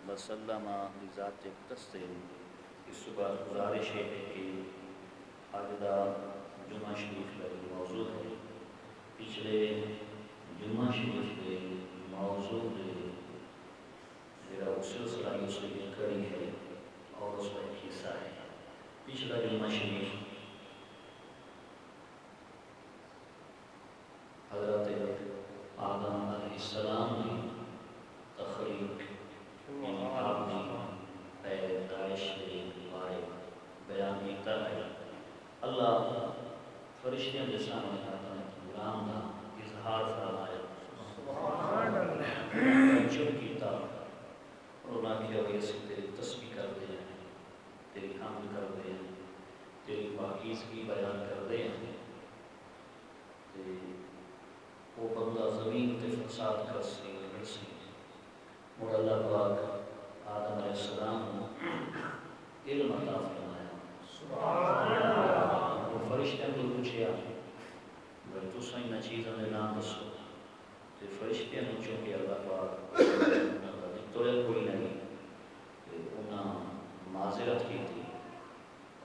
وسلم ذات تصل اس صبح گزارش ہے کہ آجدہ جمعہ شریف کا موضوع ہے پچھلے جمعہ شریف کے موضوع میرا سلسلہ اس کی کڑی ہے اور اس کا ایک حصہ ہے پچھلا جمعہ شریف حضرت آدم علیہ السلام کی تخلیق داعش کے بارے بیان کیتا ہے اللہ فرشتوں کے سامنے اپنے غلام کا اظہار فرمایا سبحان اللہ چپ کیتا اور نہ کہ اب یہ تیری تسبیح کرتے ہیں تیری حمد کرتے ہیں تیری پاکیزگی بیان کرتے ہیں وہ بندہ زمین تے فساد کر سی اور اللہ پاک آدم علیہ السلام علم عطا فرمایا سبحان اللہ وہ فرشتوں کو پوچھیا بھائی تو سائیں نہ چیزوں نے نام دسو تو فرشتوں نے چونکہ اللہ پاک توڑے کوئی نہیں انہاں معذرت کی تھی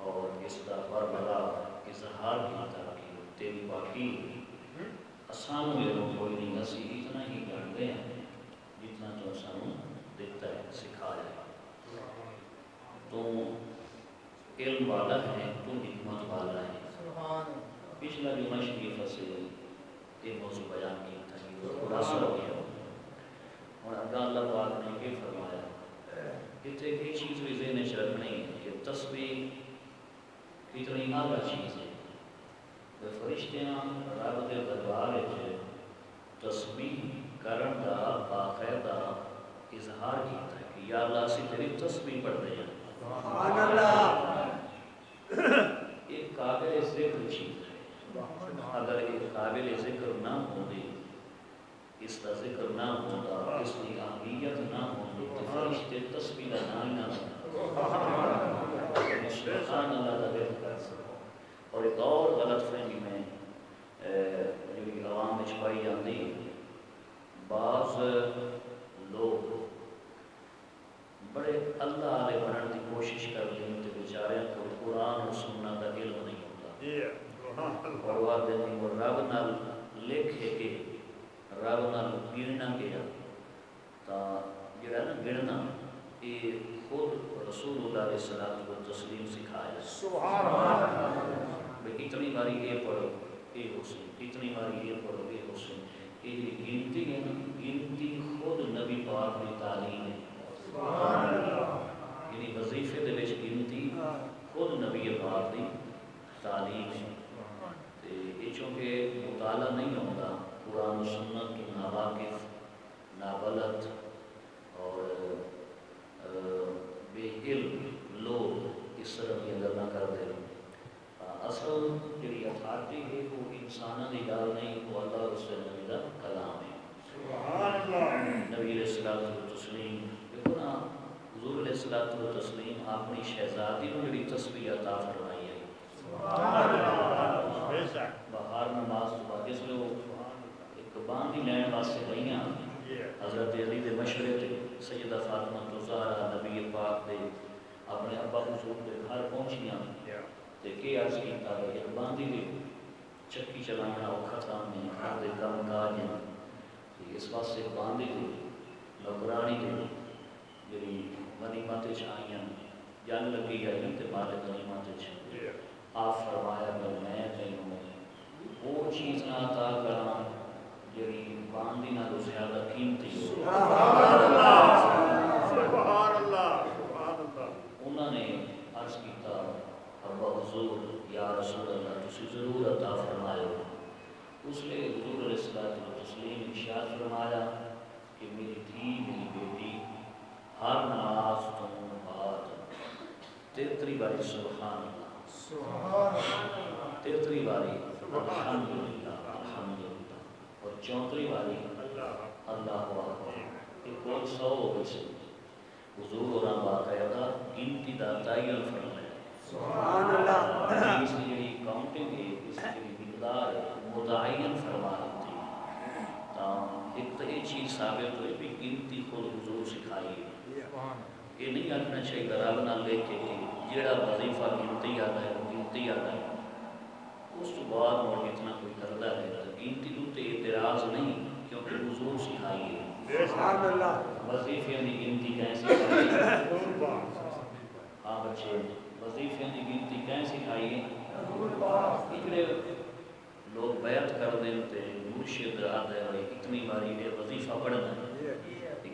اور اس کا بربلا اظہار کی تھا کہ تیری باقی آسان میں کوئی نہیں اسی اتنا ہی جانتے ہیں جتنا تو سانوں دیتا ہے سکھایا ہے تو علم والا ہے تو حکمت والا ہے پچھلا جمعہ شریف سے یہ موضوع بیان کی تھا خلاصہ ہو گیا اور اللہ پاک نے یہ فرمایا کہ ایک چیز بھی ذہن چ رکھنی ہے کہ تسبیح کتنی اعلیٰ چیز ہے فرشتیاں رب کے دربار تسبیح کرن دا باقاعدہ اظہار کیتا ہے کہ یا اللہ سے تیری تسبیح پڑھتے ہیں سبحان اللہ ایک قابل ذکر چیز ہے اگر ایک قابل ذکر نہ ہوندی اس کا ذکر نہ ہوتا اس کی اہمیت نہ ہوندی تو فرشتے تسبیح کا نام نہ سبحان اللہ کا ذکر کر سکتا اور ایک اور غلط فہمی میں جو عوام میں چھپائی جاتی بعض لوگ بڑے اللہ علیہ بننے کی کوشش کرتے ہیں کہ بیچارے کو قرآن اور سننا کا علم نہیں ہوتا اور وہ دن وہ رب نال لکھے کہ رب نال گرنا گیا تا جڑا نا گرنا یہ خود رسول اللہ علیہ السلام کو تسلیم سکھایا سبحان اللہ بھئی اتنی باری یہ پڑھو اے حسین اتنی باری یہ پڑھو اے حسین یہ گنتی ہے نا گنتی خود نبی پاک کی تعلیم ہے سبحان اللہ یعنی وظیفے دے وچ گنتی خود نبی پاک کی تعلیم ہے یہ چونکہ مطالعہ نہیں ہوتا قرآن و سنت کی ناواقف نابلد اور بے علم لوگ اس طرح کی اگر نہ کرتے اصل جڑی اتھارٹی ہے وہ انسانوں کی گل نہیں وہ اللہ اور اس کے نبی کا کلام ہے سبحان اللہ نبی علیہ الصلوۃ والتسلیم دیکھو نا حضور علیہ الصلوۃ والتسلیم اپنی شہزادی کو جڑی تسبیح عطا فرمائی ہے سبحان اللہ بے شک ہر نماز تو بعد جس لئے وہ ایک باندھی لین واسطے گئیاں حضرت علی دے مشورے تے سیدہ فاطمہ زہرا نبی پاک دے اپنے ابا حضور دے گھر پہنچیاں تے کہ عرض کیتا ہے ایک باندھی دے چکی چلانا اوکھا کام نہیں گھر دے کام کاج ہیں اس واسطے باندھی دے نوکرانی دے جڑی غنیمت آئیاں جان لگی آئی تے مال غنیمت آپ فرمایا میں تینوں وہ چیز نہ عطا کراں جڑی باندھی نہ زیادہ قیمتی ہو۔ سبحان اللہ انہوں نے عرض کیتا ابا حضور یا رسول اللہ تسی ضرور عطا فرمائے اس لئے حضور علیہ الصلوۃ والتسلیم ارشاد فرمایا کہ میری دھی میری بیٹی ہر نماز تو بعد 33 باری سبحان اللہ 33 باری الحمدللہ الحمدللہ اور 34 باری اللہ اکبر ایک اور 100 ہو گئے حضور اور باقاعدہ گنتی دا تعین فرمایا سبحان اللہ اس کی جڑی کاؤنٹنگ ہے اس کی جڑی مقدار ہے متعین فرما دیتی تا ایک تو یہ چیز ثابت ہوئی بھی گنتی خود حضور سکھائی ہے یہ نہیں آنا چاہیے رب نہ لے کے جڑا وظیفہ گنتی آتا ہے وہ گنتی آتا ہے اس تو بعد مڑ اتنا کوئی کرتا ہے گنتی تو اعتراض نہیں کیونکہ حضور سکھائی ہے وظیفے کی گنتی کیسے سکھائی ہاں بچے وظیفے کی گنتی کیسے سکھائی ہے لوگ بیعت کر دیں تے مرشد آتا ہے اتنی باری یہ وظیفہ پڑھنا ہے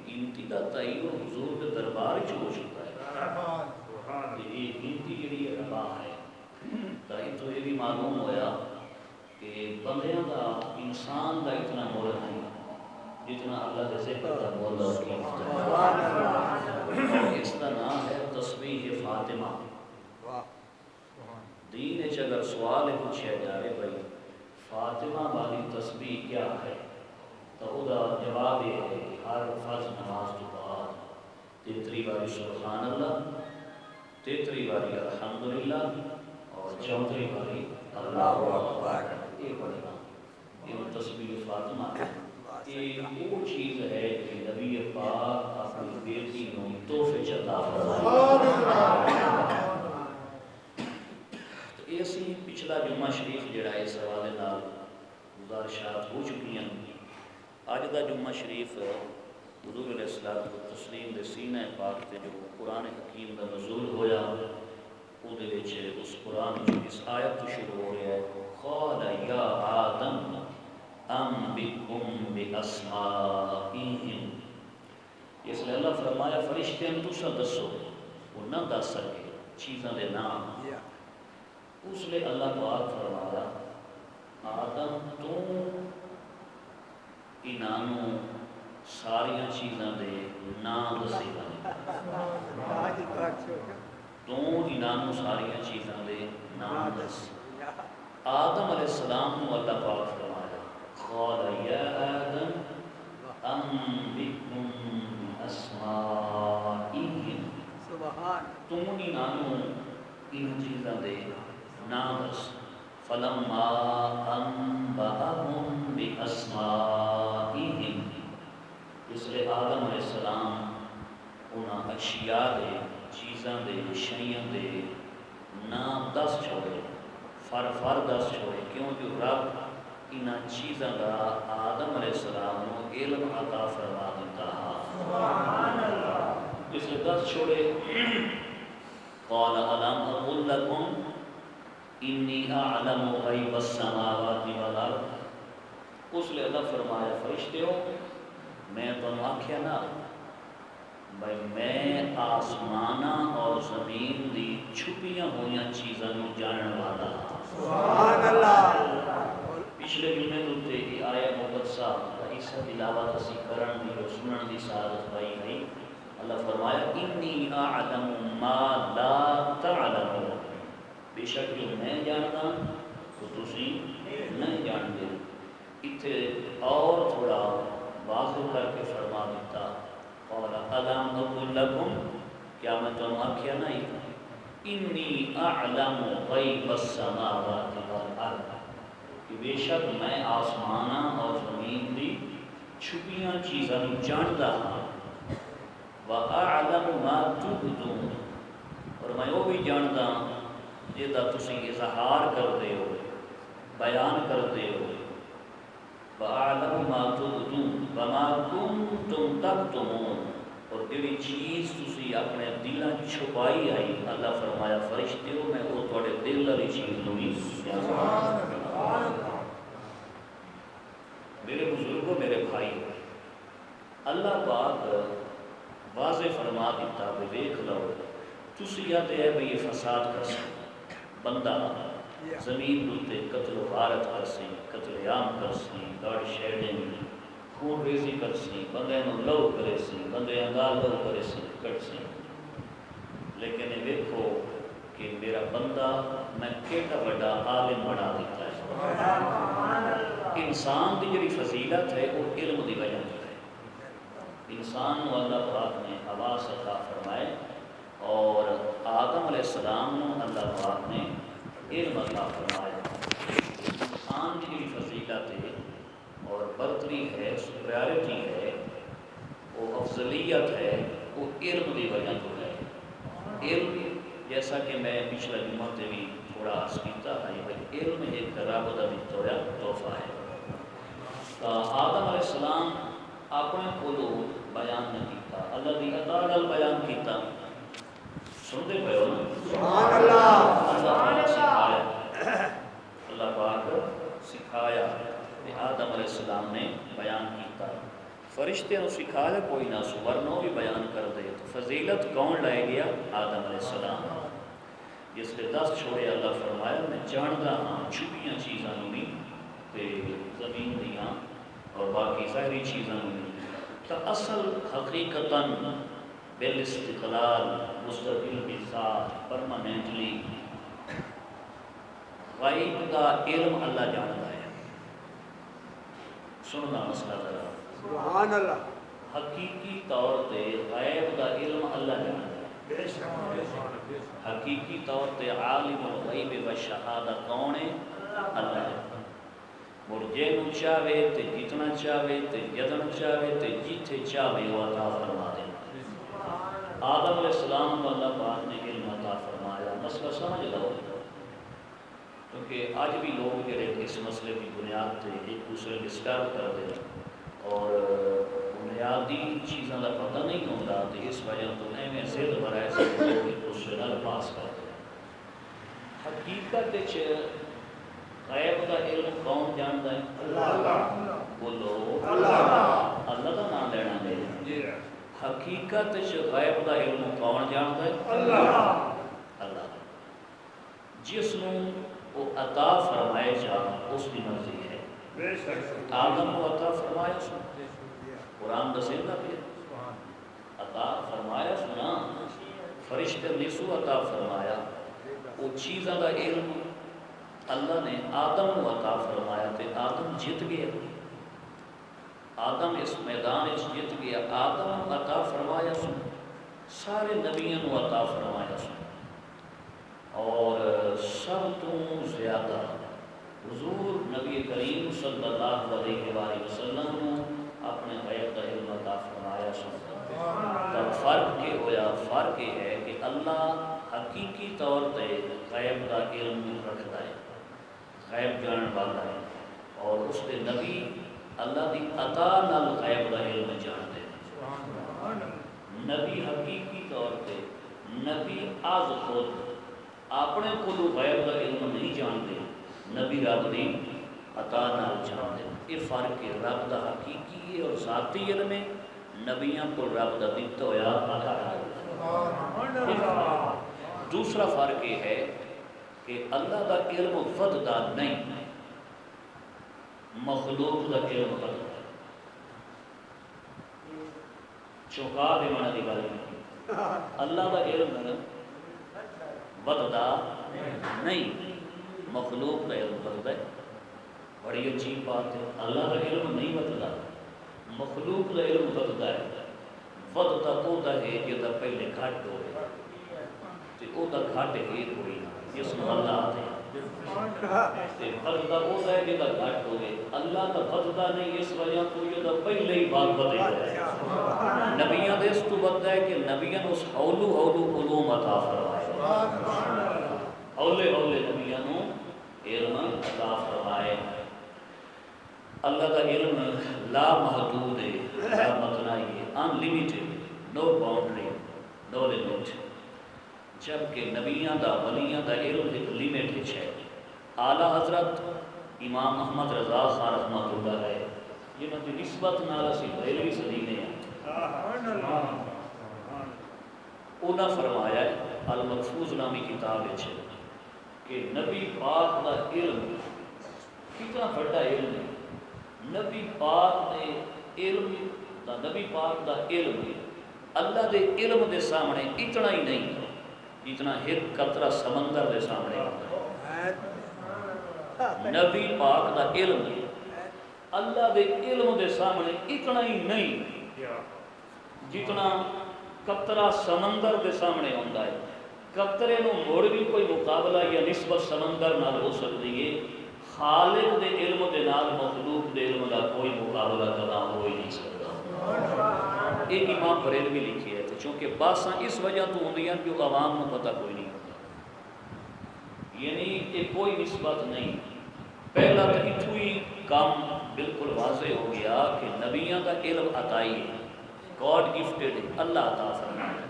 گنتی کا تعین حضور کے دربار چ ہو چکا ہے یہ گنتی جڑی ہے ربا ہے تاہی تو یہ بھی معلوم ہویا کہ بندیاں دا انسان دا اتنا مول نہیں جتنا اللہ کے ذکر کا مول اور قیمت اس کا نام ہے تسبیح فاطمہ دین اچ اگر سوال پوچھا جائے بھائی فاطمہ والی تسبیح کیا ہے تو وہ جواب یہ ہے کہ ہر فرض نماز کے بعد 33 باری سبحان اللہ 33 باری الحمدللہ اور 34 باری اللہ اکبر یہ پڑھنا یہ تسبیح فاطمہ ہے یہ وہ چیز ہے کہ نبی پاک اپنی بیٹی کو تحفے عطا فرمایا تو ایسی پچھلا جمعہ شریف جڑا اس حوالے نال گزارشات ہو چکی ہیں آج دا جمعہ شریف حضور علیہ الصلوۃ والتسلیم دے سینہ پاک تے جو قرآن حکیم دا نزول ہویا او دے وچ اس قرآن جو اس آیت تو شروع ہو رہا ہے قال یا آدم انبئہم باسمائہم اس لیے اللہ فرمایا فرشتے نے تسا دسو وہ نہ دس سکے چیزاں دے نام اس لیے اللہ پاک فرمایا آدم تو انہوں ساریاں چیزاں دے نام دسی تو انہوں ساریاں چیزاں دے نام دس آدم علیہ السلام کو اللہ پاک فرمایا قال یا آدم انبئہم باسمائہم تم انہوں ان چیزاں دے نام دس فلما انبأہم باسمائہم اس لئے آدم علیہ السلام انہاں اشیاء دے چیزاں دے شیئاں دے نام دس چھوڑے فر دس چھوڑے کیونکہ رب انہاں چیزاں دا آدم علیہ السلام کو علم عطا فرما دیتا ہے اس لئے دس چھوڑے قال الم اقل لکم انی اعلم غیب السماوات والارض اس لئے اللہ فرمایا فرشتے ہو میں تو آکھیا نا بھائی میں آسمانہ اور زمین دی چھپیاں ہویاں چیزاں نو جانن والا سبحان اللہ پچھلے جمعے دوتے یہ آیا مقدسہ حصہ تلاوت اسی کرن دی اور سنن دی سعادت پائی گئی اللہ فرمایا انی اعلم ما لا تعلمون بے شک جو میں جانتا تو تسی نہیں جانتے اتھے اور تھوڑا واضح کر کے فرما دیتا قال الم اقل لکم کیا میں تم آکھیا نہیں انی اعلم غیب السماوات والارض کہ بے شک میں آسماناں اور زمین دی چھپیاں چیزاں جاندا ہاں وَأَعْلَمُ مَا تُبْدُونَ اور میں وہ بھی جاندا جہدا تسی اظہار کردے ہو بیان کردے ہو وَأَعْلَمُ مَا تُبْدُونَ وَمَا كُنْتُمْ تَكْتُمُونَ اور جڑی چیز تسی اپنے دلاں چھپائی آئی اللہ فرمایا فرشتے ہو میں وہ تھوڑے دل والی چیز نوں بھی میرے بزرگوں میرے بھائی اللہ پاک واضح فرما دیتا کہ دیکھ لو تسی آتے ہے بھئی یہ فساد کر سی بندہ زمین دوتے قتل و غارت کر سی قتل عام کر سی گاڑ شیڈنگ خون ریزی کر سی بندے نو لو کرے سی بندے انگار لو کرے سی کٹ سی لیکن یہ دیکھو کہ میرا بندہ میں کیٹا بڑا عالم بنا دیتا ہے انسان دی جڑی فضیلت ہے وہ علم دی وجہ سے ہے انسان کو اللہ پاک نے حواس عطا فرمائے اور آدم علیہ السلام کو اللہ پاک نے علم عطا فرمایا انسان کی جڑی فضیلت ہے اور برتری ہے سپریارٹی ہے وہ افضلیت ہے وہ علم دی وجہ تو ہے علم جیسا کہ میں پچھلا جمعہ سے بھی تھوڑا عرض کیتا ہے کہ علم ایک رب کا دتا ہوا تحفہ ہے آدم علیہ السلام اپنے کولو بیان نہ کیتا اللہ دی عطا نال بیان کیتا سنتے پے ہو سبحان اللہ اللہ پاک سکھایا کہ آدم علیہ السلام نے بیان کیتا فرشتے نے سکھایا کوئی نہ سو ورنہ بھی بیان کر دے تو فضیلت کون لائے گیا آدم علیہ السلام جس کے 10 چھوڑے اللہ فرمایا میں جاندا ہاں چھپیاں چیزاں بھی تے زمین دیاں اور باقی ظاہری چیزاں بھی تو اصل حقیقتاً بالاستقلال مستقل بذات پرماننٹلی غیب کا علم اللہ جانتا ہے سننا مسئلہ ذرا سبحان اللہ حقیقی طور پہ غیب کا علم اللہ جانتا ہے حقیقی طور پہ عالم الغیب و شہادہ کون ہے اللہ ہے اور جنوں چاہے تے جتنا چاہے تے جدن چاہے تے جتھے چاہے وہ عطا فرما دے آدم علیہ السلام کو اللہ پاک نے علم عطا فرمایا مسئلہ سمجھ لو کیونکہ آج بھی لوگ جڑے اس مسئلے کی بنیاد سے ایک دوسرے کے سٹارٹ کر دیں اور بنیادی چیزوں کا پتہ نہیں ہوتا تو اس وجہ تو ایویں ضد برائے سے لوگ ایک دوسرے نال پاس کرتے ہیں حقیقت غیب کا علم کون جانتا ہے اللہ بولو اللہ کا نام لینا ہے حقیقت غیب کا علم کون جانتا ہے اللہ جس نے وہ عطا فرمائے جا اس کی مرضی ہے آدم کو عطا فرمایا سن قرآن دسے گا پھر عطا فرمایا سنا فرشتے نسو عطا فرمایا وہ چیزوں کا علم اللہ نے آدم کو عطا فرمایا تے آدم جیت گیا آدم اس میدان جیت گیا آدم عطا فرمایا سن سارے نبیوں کو عطا فرمایا سن اور سب تو زیادہ حضور نبی کریم صلی اللہ علیہ وآلہ وسلم نے اپنے غیب کا علم عطا فرمایا سن تو فرق یہ ہویا فرق یہ ہے کہ اللہ حقیقی طور پہ غیب کا علم رکھتا ہے غیب جاننے والا ہے اور اس کے نبی اللہ دی عطا نال غیب کا علم جانتے ہیں نبی حقیقی طور پہ نبی از خود اپنے کو غیب کا علم نہیں جانتے نبی رب دی عطا نال جانتے یہ فرق ہے رب دا حقیقی ہے اور ذاتی علم ہے نبیاں کو رب دا دتا ہویا عطا دوسرا فرق یہ ہے کہ اللہ دا علم وددا نہیں مخلوق دا علم وددا چوکا دے مانا دی گل اللہ دا علم وددا نہیں مخلوق دا علم وددا ہے بڑی عجیب بات ہے اللہ کا علم نہیں وددا مخلوق دا علم وددا ہے وددا او دا ہے جدا پہلے گھٹ ہوئے تے او دا گھٹ ایک ہوئی جس میں اللہ آتے ہیں فضدہ ہوتا ہے کہ گھٹ ہوئے اللہ کا فضدہ نہیں اس وجہ تو یہ تو پہلے ہی بات بدل ہے نبیاں دے اس تو بدتا ہے کہ نبیاں اس حولو علوم عطا فرمائے حولے نبیاں نو علم عطا فرمائے اللہ کا علم لا محدود ہے لا متناہی ہے انلیمیٹڈ نو باؤنڈری نو لمٹ جبکہ نبیاں دا ولیاں دا علم ایک لیمٹ ہے اعلیٰ حضرت امام محمد رضا خان رحمۃ اللہ علیہ جنہوں کی نسبت نال اسی بریلوی صدیقے ہیں انہاں فرمایا ہے المحفوظ نامی کتاب ہے کہ نبی پاک دا علم کتنا بڑا علم ہے نبی پاک دے علم دا نبی پاک دا علم اللہ دے علم دے سامنے اتنا ہی نہیں جتنا ایک قطرہ سمندر دے سامنے نبی پاک دا علم اللہ دے علم دے سامنے اتنا ہی نہیں جتنا قطرہ سمندر دے سامنے ہوتا ہے قطرے نو موڑ بھی کوئی مقابلہ یا نسبت سمندر نال ہو سکتی ہے خالق دے علم دے نال مخلوق دے علم دا کوئی مقابلہ کرنا ہو ہی نہیں سکتا ایک امام بریلوی لکھی ہے چونکہ باساں اس وجہ تو ہوندیاں کہ عوام کو پتہ کوئی نہیں ہوتا یعنی کہ کوئی نسبت نہیں پہلا تو اتھو ہی کام بالکل واضح ہو گیا کہ نبیاں کا علم عطائی ہے گاڈ گفٹڈ ہے اللہ عطا فرمایا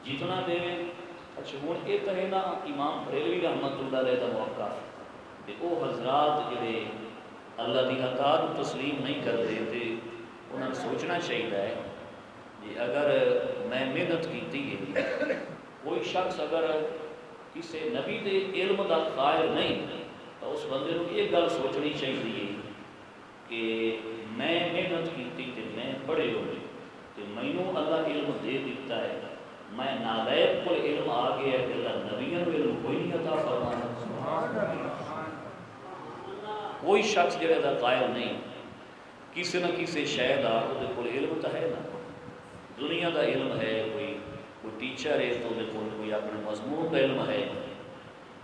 جتنا دے اچھا ہوں یہ کہے نا امام بریلوی رحمۃ اللہ علیہ کا موقع کہ وہ حضرات جڑے اللہ دی عطا کو تسلیم نہیں کرتے تھے انہوں نے سوچنا چاہیے کہ اگر میں محنت کیتی ہے کوئی شخص اگر کسی نبی دے علم دا قائل نہیں تو اس بندے کو یہ گل سوچنی چاہیے کہ میں محنت کیتی تے میں پڑھے ہوئے تے مینوں اللہ علم دے دیتا ہے میں نالائق کو علم آ گیا کہ اللہ نبیوں کو علم کوئی نہیں عطا فرمانا کوئی شخص جڑے دا قائل نہیں کسی نہ کسی شے دا وہ کول علم تو ہے نا دنیا دا علم ہے کوئی ٹیچر ہے تو کوئی اپنے مضمون کا علم ہے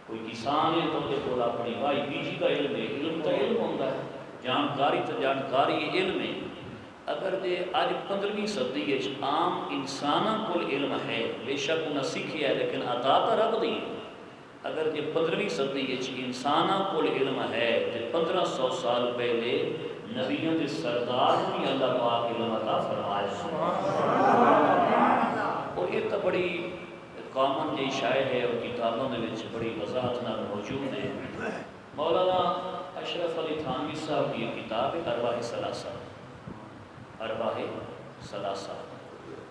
کوئی کسان ہے تو اپنی بھائی بیجی کا علم ہے علم کا علم ہوتا ہے جانکاری تو جانکاری علم ہے اگر دے آج 15ویں صدی عام انسانوں کو علم ہے بے شک انہیں سیکھیا ہے لیکن عطا تو رب دی اگر یہ 15ویں صدی انسانوں کو علم ہے تو 1500 سال پہلے نبیوں کے سردار بھی اللہ پاک علم عطا فرمایا اور یہ تو بڑی کامن جی شاعر ہے اور کتابوں میں بڑی وضاحت نال موجود ہے مولانا اشرف علی تھانوی صاحب کی یہ کتاب ہے ارواح ثلاثہ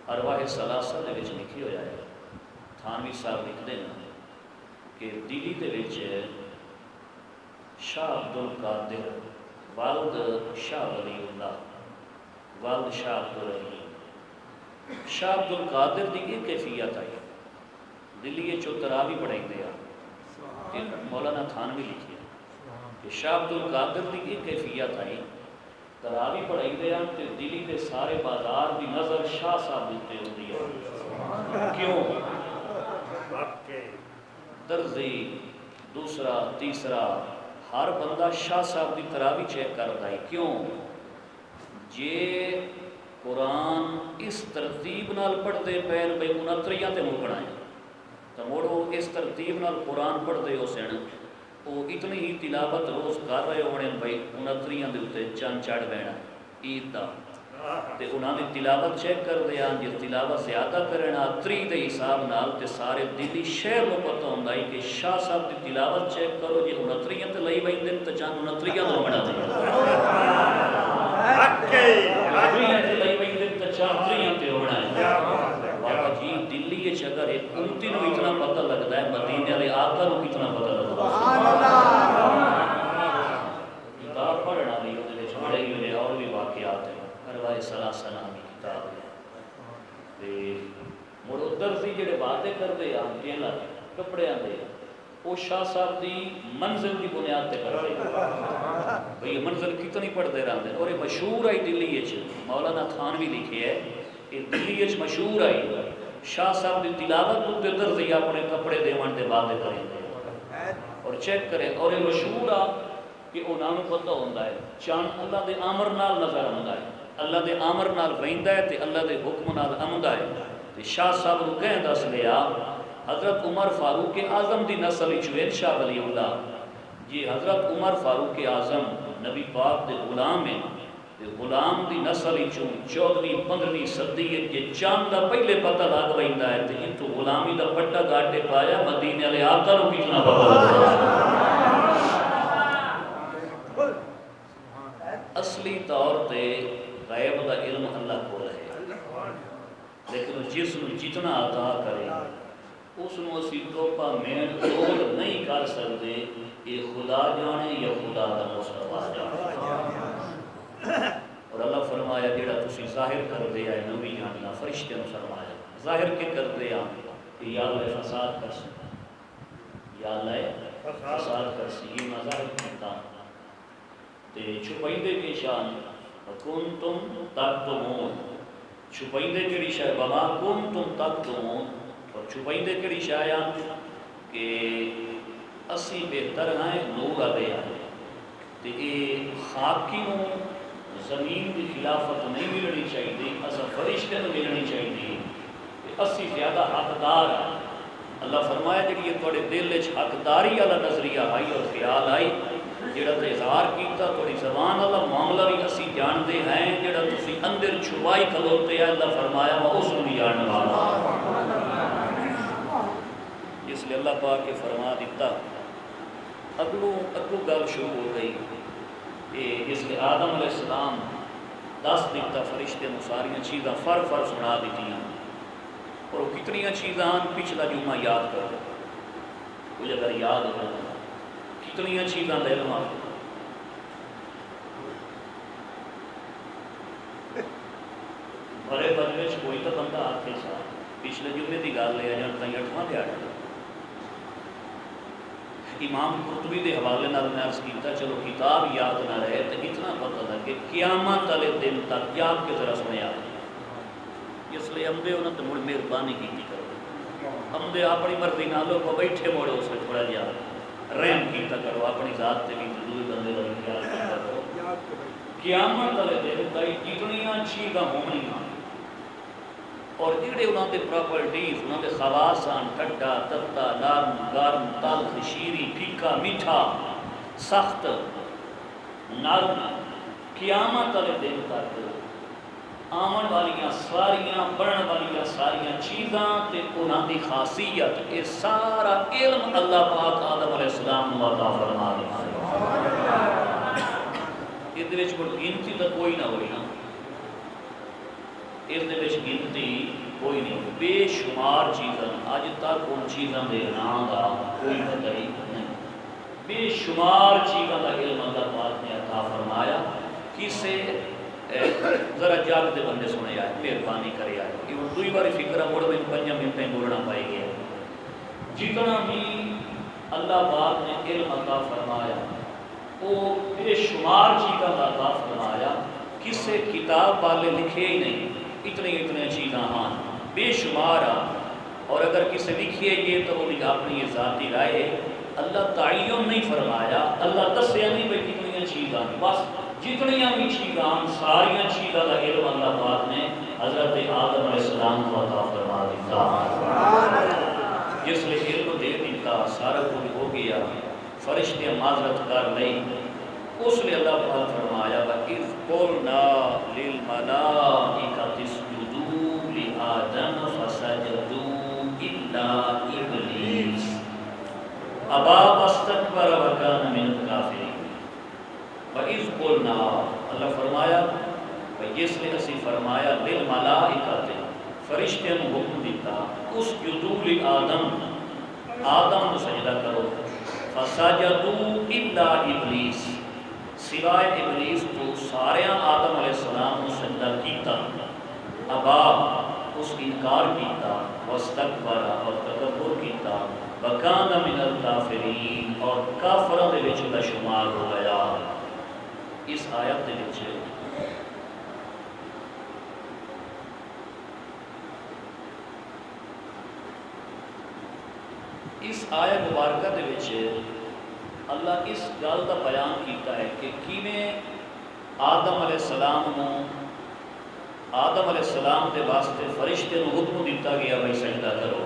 ارواح ثلاثہ دے وچ لکھی ہویا ہے تھانوی صاحب لکھتے ہیں کہ دلی دے وچ شاہ عبد القادر والد شاہ ولی اللہ والد شاہ عبد الرحیم شاہ عبد القادر دی یہ کیفیت آئی دلی چو تراوی پڑھائی دیا مولانا تھانوی لکھی ہے کہ شاہ عبد القادر دی یہ کیفیت آئی تراوی پڑھائی دیا تو دلی کے سارے بازار دی نظر شاہ صاحب دیتے ہوتی ہے کیوں درزی دوسرا تیسرا ہر بندہ شاہ صاحب دی تراوی چیک کرتا ہے کیوں جے قرآن اس ترتیب نال پڑھتے پین بھائی 69 تے مکنا ہے تو موڑو اس ترتیب نال قرآن پڑھتے ہو سن وہ اتنی ہی تلاوت روز کر رہے ہونے بھائی 69 دے اتنے چند چڑھ بینا عید دا تے انہاں دی تلاوت چیک کر دیا جی تلاوت زیادہ کرنا 30 دے حساب نال تے سارے دلی شہر کو پتہ ہوندا ہے کہ شاہ صاحب دی تلاوت چیک کرو جی 69 تے لئی ویندے تے چند 69 دا بنا دے تے لئی ویندے تے چند 30 تے ہونا ہے بابا جی دلی وچ اگر ایک امتی نو اتنا پتہ لگدا ہے مدینے والے آقا نو کتنا پتہ لگدا ہے سبحان اللہ کتاب پڑھنا بھی اودے وچ بڑے ہی اور بھی واقعات ہیں ارواح ثلاثہ نامی کتاب ہے تے مڑ ادھر سی جڑے باتیں کرتے ہیں ٹیلر کپڑے دے وہ شاہ صاحب دی منزل دی بنیاد تے کرتے ہیں بھئی منزل کتنی پڑھتے رہتے ہیں اور یہ مشہور آئی دلی مولانا تھانوی لکھی ہے کہ دلی مشہور آئی شاہ صاحب دی تلاوت تے درزی اپنے کپڑے دیوان دے باتیں کریں اور اور چیک کرے اور یہ مشہور آ کہ انہوں نے پتہ ہوتا ہے چاند اللہ دے آمر نال نظر آتا ہے اللہ دے آمر نال ویندا ہے تے اللہ دے حکم نال آمدا ہے تے شاہ صاحب نو کہیں دس لیا حضرت عمر فاروق اعظم دی نسل وچ شاہ ولی اللہ جی حضرت عمر فاروق اعظم نبی پاک دے غلام ہیں تے غلام دی نسل وچوں 14ویں 15ویں صدی وچ چاند دا پہلے پتہ لگ ویندا ہے تے انتو غلامی دا پٹا گاٹے پایا مدینے والے آقا نو کتنا پتہ لگا اصلی طور تے غیب دا علم اللہ کو رہے لیکن جس نے جتنا عطا کرے اس نے اسی ٹوپا میں توڑ نہیں کر سکتے یہ خدا جانے یا خدا دا مصطفیٰ جانے اور اللہ فرمایا جیڑا تسی ظاہر کر دیا ہے نبی جاننا فرشتے نے فرمایا ظاہر کے کر دیا کہ یا اللہ فساد کر سکتا یا اللہ فساد کر سکتا یہ مظاہر کرتا تے چھپائندے کی شان کنتم تکتمون چھپائندے کیڑی شاہ وما کنتم تکتمون اور چھپائندے کیڑی شاہ کہ اسی بہتر ہیں نور آدھے آئے تے یہ خاکی نو زمین کی خلافت نہیں ملنی چاہیے اسا فرشتے نو ملنی چاہیے اسی زیادہ حقدار ہیں اللہ فرمایا کہ یہ تھوڑے دل وچ حقداری والا نظریہ آئی اور خیال آئی جڑا تے اظہار کیتا تھوڑی زبان والا معاملہ بھی اسی جانتے ہیں جڑا تسی اندر چھپائی کھلوتے ہیں اللہ فرمایا وہ اس بھی جاننے والا اس لیے اللہ پاک کے فرما دیتا اگلو گل شروع ہو گئی اس لیے آدم علیہ السلام 10 دیتا فرشتے نے ساری چیزاں فر سنا دیتی ہیں اور وہ کتنی چیزاں پچھلا جمعہ یاد کر دو کچھ اگر یاد ہو کتنی چیزاں دے علم بڑے بندے کوئی تو بندہ آتے سا پچھلے جمعے کی گل لے جان تھی 8واں دیہڑا امام قرطبی دے حوالے نال میں عرض کیتا چلو کتاب یاد نہ رہے تو اتنا پتہ تھا کہ قیامت والے دن تک یاد کی طرح سنے اس لیے امدے انہوں نے مڑ مہربانی کی کرو امدے اپنی مرضی نالوں کو بیٹھے موڑے اس میں تھوڑا جا رحم کیتا کرو اپنی ذات تے بھی دوسرے بندے کا خیال کیتا کرو قیامت والے دن تک جتنی چیزاں ہونیاں اور جڑے انہوں نے پراپرٹیز انہوں نے خواص ہیں ٹھڈا تتا نرم گرم تلخ شیریں پھیکا میٹھا سخت نرم قیامت والے دن تک آمن والیاں ساریاں بڑھن والیاں ساریاں چیزاں تے انہوں دی خاصیت یہ سارا علم اللہ پاک آدم علیہ السلام کو عطا فرما دیا اس دے وچ کوئی گنتی تو کوئی نہ ہوئی نا اس دے وچ گنتی کوئی نہیں بے شمار چیزاں اج تک ان چیزاں دے نام دا کوئی پتہ ہی نہیں بے شمار چیزاں دا علم اللہ پاک نے عطا فرمایا کسے ذرا جاگ دے بندے سنے آئے مہربانی کرے آئے کہ وہ دوئی باری فکرہ موڑ میں 5 منٹیں بولنا پائے گیا جتنا بھی اللہ پاک نے علم عطا فرمایا وہ بے شمار چیزاں عطا فرمایا کسے کتاب والے لکھے ہی نہیں اتنے چیزاں ہاں بے شمار اور اگر کسے لکھیے یہ تو وہ بھی اپنی ذاتی رائے اللہ تعین نہیں فرمایا اللہ دسیا نہیں بھائی کتنی چیزاں بس جتنی بھی چیزاں ساری چیزاں کا علم اللہ پاک نے حضرت آدم علیہ السلام کو عطا فرما دیتا جس نے علم دے دیتا سارا کچھ ہو گیا فرشتے معذرت کر نہیں اس نے اللہ پاک فرمایا وَإِذْ قُلْنَا لِلْمَلَائِكَةِ اسْجُدُوا لِآدَمَ فَسَجَدُوا إِلَّا إِبْلِيسَ أَبَى وَاسْتَكْبَرَ وَكَانَ مِنَ الْكَافِرِينَ وَإِذْ قُلْنَا اللہ فرمایا جس نے اسی فرمایا لِلْمَلَائِكَةِ فرشتے نے حکم دیتا اسْجُدُوا لِآدَمَ آدم کو سجدہ کرو فَسَجَدُوا إِلَّا إِبْلِيسَ سوائے ابلیس تو سارے آدم علیہ السلام نے سجدہ کیتا ابا اس انکار کیتا واستکبر اور تکبر کیتا وکان من الکافرین اور کافروں دے وچ دا شمار ہو گیا اس آیت دے وچ اس آیت مبارکہ دے وچ اللہ اس گل کا بیان کیتا ہے کہ کیویں آدم علیہ السلام کے واسطے فرشتے کو حکم دیتا گیا بھائی سجدہ کرو.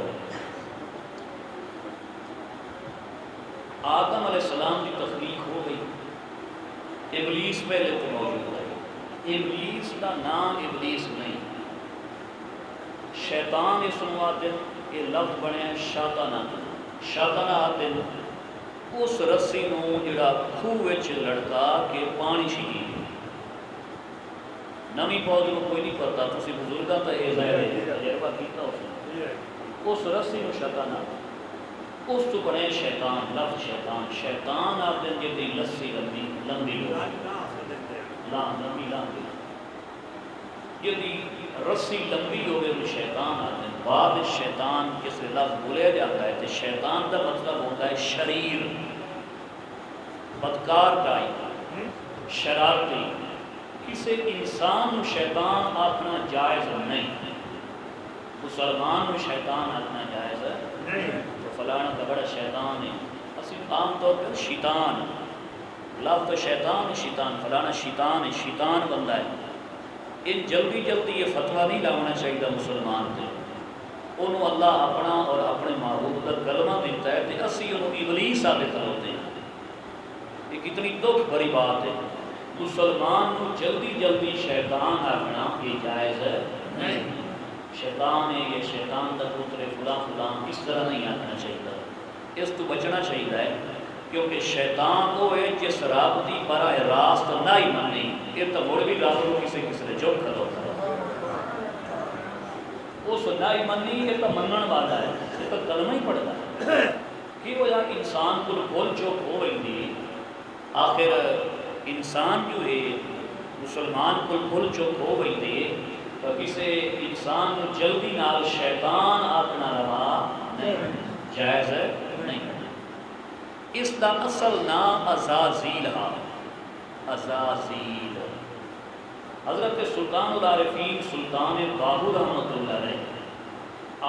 آدم علیہ السلام کی تخلیق ہو گئی. ابلیس پہلے تو موجود ہے. ابلیس کا نام ابلیس نہیں، شیطان اس آتے یہ لفظ بنیا شاطانہ. شاطانہ آتے اس رسی نو جڑا خوہ وچ لڑکا کہ پانی چھینی. نمی پودے کو کوئی نہیں پتا، تسی بزرگاں تا یہ ظاہر ہے تجربہ کیتا اس رسی نو شاطانہ. اس تو بنے شیطان. لفظ شیطان شیطان آتے جی لسی لمبی لمبی لمبی جی رسی لمبی ہوگی وہ شیطان آتے ہیں. بعد شیطان کس لفظ بولیا جاتا ہے تو شیطان کا مطلب ہوتا ہے شریر، بدکار کائی، شرارتی. کسی انسان شیطان آخنا جائز نہیں. مسلمان کو شیطان آخنا جائز نہیں. تو فلانا کا بڑا شیطان ہے. اسی عام طور پر شیطان لفظ شیطان شیطان فلانا شیطان ہے، شیطان بندہ ہے. ان جلدی یہ فتویٰ نہیں لاؤنا چاہیے مسلمان سے. انہوں اللہ اپنا اور اپنے معبود کا کلمہ دیتا ہے تو اسی انہوں ابلیس ثابت ہوتے ہیں. یہ کتنی دکھ بڑی بات ہے. مسلمان کو جلدی شیطان آخنا یہ جائز ہے نہیں. شیطان ہے یہ شیطان کا پتر فلاں اس طرح نہیں آنا چاہیے. اس تو بچنا چاہیے کیونکہ شیطان وہ ہے جس رابطی براہ راست نہ ہی مانی. یہ تو مڑ بھی رب کو کسی نے چپ کرو اس نہ ہی منی. یہ تو منن والا ہے، یہ تو کلمہ ہی پڑھتا ہے. کہ وہ یا انسان کو بھول چوک ہو رہی. آخر انسان جو ہے مسلمان کو بھول چوک ہو رہی تھی تو کسی انسان کو جلدی نال شیطان آکنا روا نہیں جائز ہے نہیں. اس دا اصل نام عزازیل ہے. عزازیل حضرت سلطان العارفین سلطان باہو رحمۃ اللہ علیہ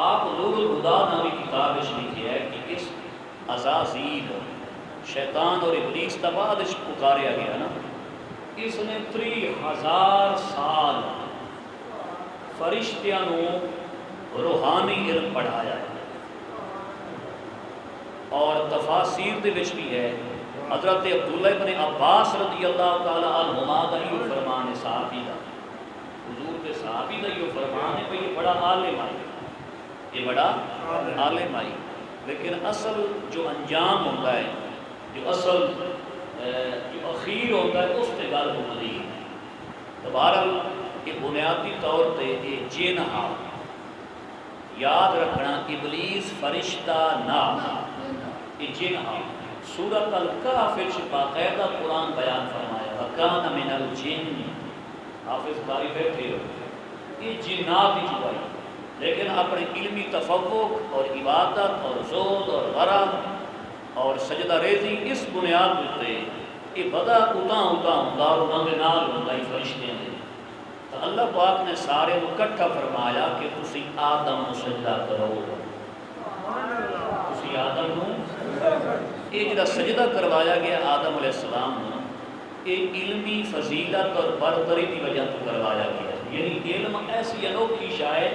آپ نور الہدا نامی کتاب لکھی ہے کہ اس عزازیل شیطان اور ابلیس کا بعد پکاریا گیا نا. اس نے 3000 سال فرشتیاں روحانی علم پڑھایا ہے. اور تفاسیر دے وچ بھی ہے. حضرت عبداللہ ابن عباس رضی اللہ تعالی عنہما دا یہ فرمان ہے صحابی دا. حضور کے صحابی دا یہ فرمان ہے کہ یہ بڑا عالم آئی، یہ بڑا عالم آئی. لیکن اصل جو انجام ہوتا ہے، جو اصل جو اخیر ہوتا ہے اس سے گل ہو رہی ہے. تو بہرحال یہ بنیادی طور پہ یہ جن ہا یاد رکھنا ابلیس فرشتہ نہ یہ جن ہا. سورۃ الکہف وچ باقاعدہ قرآن بیان فرمایا وَكَانَ مِنَ الْجِنِّ. حافظ باری بیٹھے ہو یہ جنات ہی چھپائی، لیکن اپنے علمی تفوق اور عبادت اور زہد اور ورع اور سجدہ ریزی اس بنیاد پہ یہ بدا اتاں ہوندا اور انہاں دے نال ہوندا ہی فرشتے ہیں. تو اللہ پاک نے سارے کو اکٹھا فرمایا کہ تسی آدم کو سجدہ کرو. تسی آدم کو یہ جڑا سجدہ کروایا گیا آدم علیہ السلام کو یہ علمی فضیلت اور برتری کی وجہ تو کروایا گیا. یعنی علم ایسی انوکھی شاید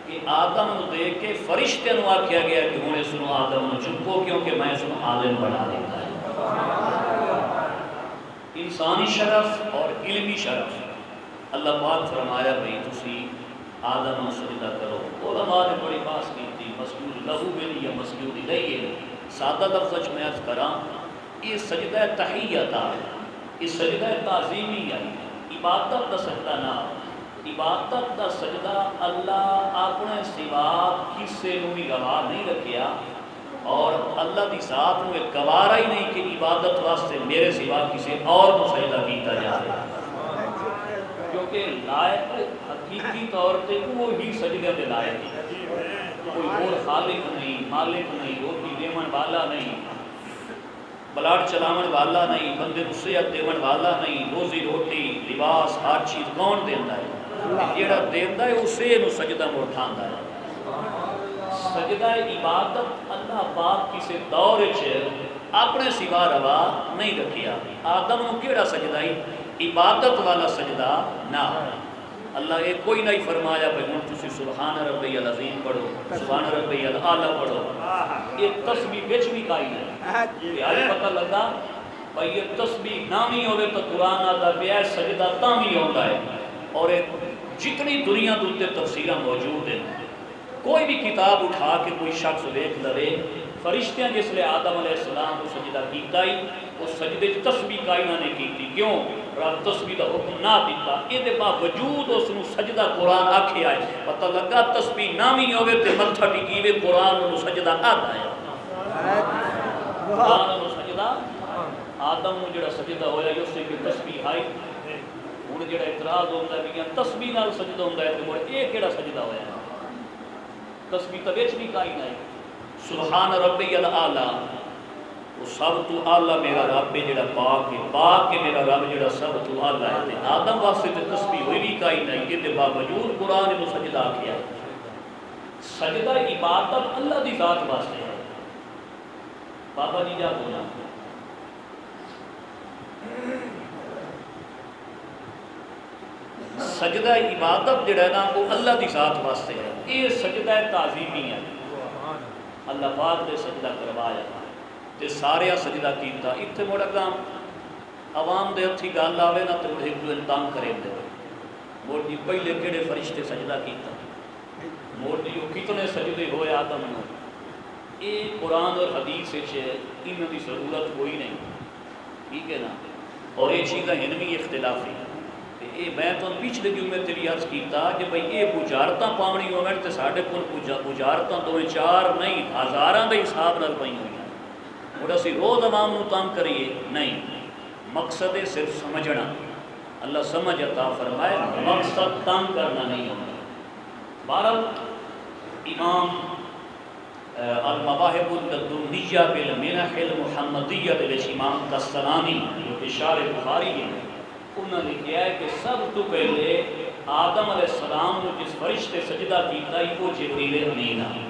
کہ آدم کو دیکھ کے فرشتے کو آکھیا گیا کہ ہوں اس کو آدم کو چکو کیونکہ میں اس کو عالم بنا دیتا ہے. انسانی شرف اور علمی شرف. اللہ پاک فرمایا بھئی تسی آدم کو سجدہ کرو. علماء نے بڑی بات کی تھی مسجود لہو بلی یا مسجود الیہ. سادہ لفظ میں عرض کراں یہ سجدہ تحیت ہے، یہ سجدہ تعظیمی ہے. عبادت کا سجدہ نہ، عبادت کا سجدہ اللہ اپنے سوا کسی کو بھی گواہ نہیں رکھیا اور اللہ کی ذات کو ایک گوارا ہی نہیں کہ عبادت واسطے میرے سوا کسی اور کو سجدہ کیتا جائے. کیونکہ لائق حقیقی طور پہ وہی سجدے کے لائق ہے. کوئی اور خالق نہیں، مالک نہیں، روٹی دیون والا نہیں، بلاڈ چلاون والا نہیں، بندے کو صحت دیون والا نہیں، روزی روٹی لباس ہر چیز کون دیتا ہے؟ جیڑا دیتا ہے اسے نو سجدہ میں اٹھاندا ہے. سجدہ عبادت اللہ پاک کسی دور اپنے سوا روا نہیں رکھیا. آدم نو کیڑا سجدہ ہی؟ عبادت والا سجدہ نہ. اللہ یہ کوئی نہیں فرمایا بھائی ہوں تسی سبحان ربی العظیم پڑھو، سبحان ربی الاعلیٰ پڑھو. یہ تسبیح بچ بھی کائی نہیں. یہ آج پتہ لگا بھائی یہ تسبیح نامی ہوئے تو قرآن آدھا پیا ہے سجدہ تامی ہوتا ہے. اور جتنی دنیا دوتے تفسیرہ موجود ہیں، کوئی بھی کتاب اٹھا کے کوئی شخص دیکھ لے فرشتیاں جس لئے آدم علیہ السلام کو سجدہ کیتا ہی وہ سجدے تسبیح کائی نہ نہیں کیتی. کیوں؟ رب تسبیح دا حکم نہ دیتا. یہ دے باوجود اس نے سجدہ قرآن آکھے آئے. پتہ لگا تسبیح نامی ہوئے تے متھا ٹکیوے قرآن انہوں سجدہ آتا ہے. قرآن انہوں سجدہ آدم نے جڑا سجدہ ہویا ہے اس سے کہ تسبیح آئی. انہیں جڑا اعتراض ہوتا ہے کہ تسبیح نال سجدہ ہوتا ہے تو یہ کیڑا سجدہ ہویا ہے؟ تسبیح تبیچ بھی کائی نہیں. سبحان ربی الاعلیٰ وہ سب تو اعلیٰ میرا رب جڑا پاک ہے، پاک ہے میرا رب جڑا سب تو اعلیٰ ہے. آدم واسطے تے تسبیح ہوئی بھی کائی نہیں کہ تے باوجود قرآن نے سجدہ کیا. سجدہ عبادت اللہ دی ذات واسطے ہے. بابا جی جا بولا سجدہ عبادت جڑا ہے نا وہ اللہ دی ذات واسطے ہے. یہ سجدہ تعظیمی ہے. اللہ پاک نے سجدہ کروایا تے سارے سجدہ کیتا. اتنے موڑا کام عوام دے ہتھی گل آوے نا تو ایک دوسرے تنگ کریں دے. موڑی پہلے کہڑے فرشتے سجدہ کیتا، موڑی کتنے سجدے ہوئے آدم نو. یہ قرآن اور حدیث انہوں کی ضرورت کوئی نہیں. ٹھیک ہے نا. اور یہ چیزیں ان بھی اختلافی یہ میں تو پچھلے دن میں تیری عرض کیتا کہ بھئی یہ بجارتاں پاونی ہوئے تو ساڑھے کل بجارتاں دوئے چار نہیں ہزاراں دے حساب نال پئی ہوئی ہیں. اور اسی روز عوام نو تنگ کریے نہیں. مقصد ہے صرف سمجھنا. اللہ سمجھ عطا فرمائے. مقصد تنگ کرنا نہیں ہوتا. بہرحال امام المواہب اللدنیہ بالمنح المحمدیہ دے امام قسطلانی جو کہ شارح بخاری ہیں انہوں نے کیا ہے کہ سب تو پہلے آدم علیہ السلام نے جس فرشتے سجدہ کیتا ہی وہ جبریل امین ہے.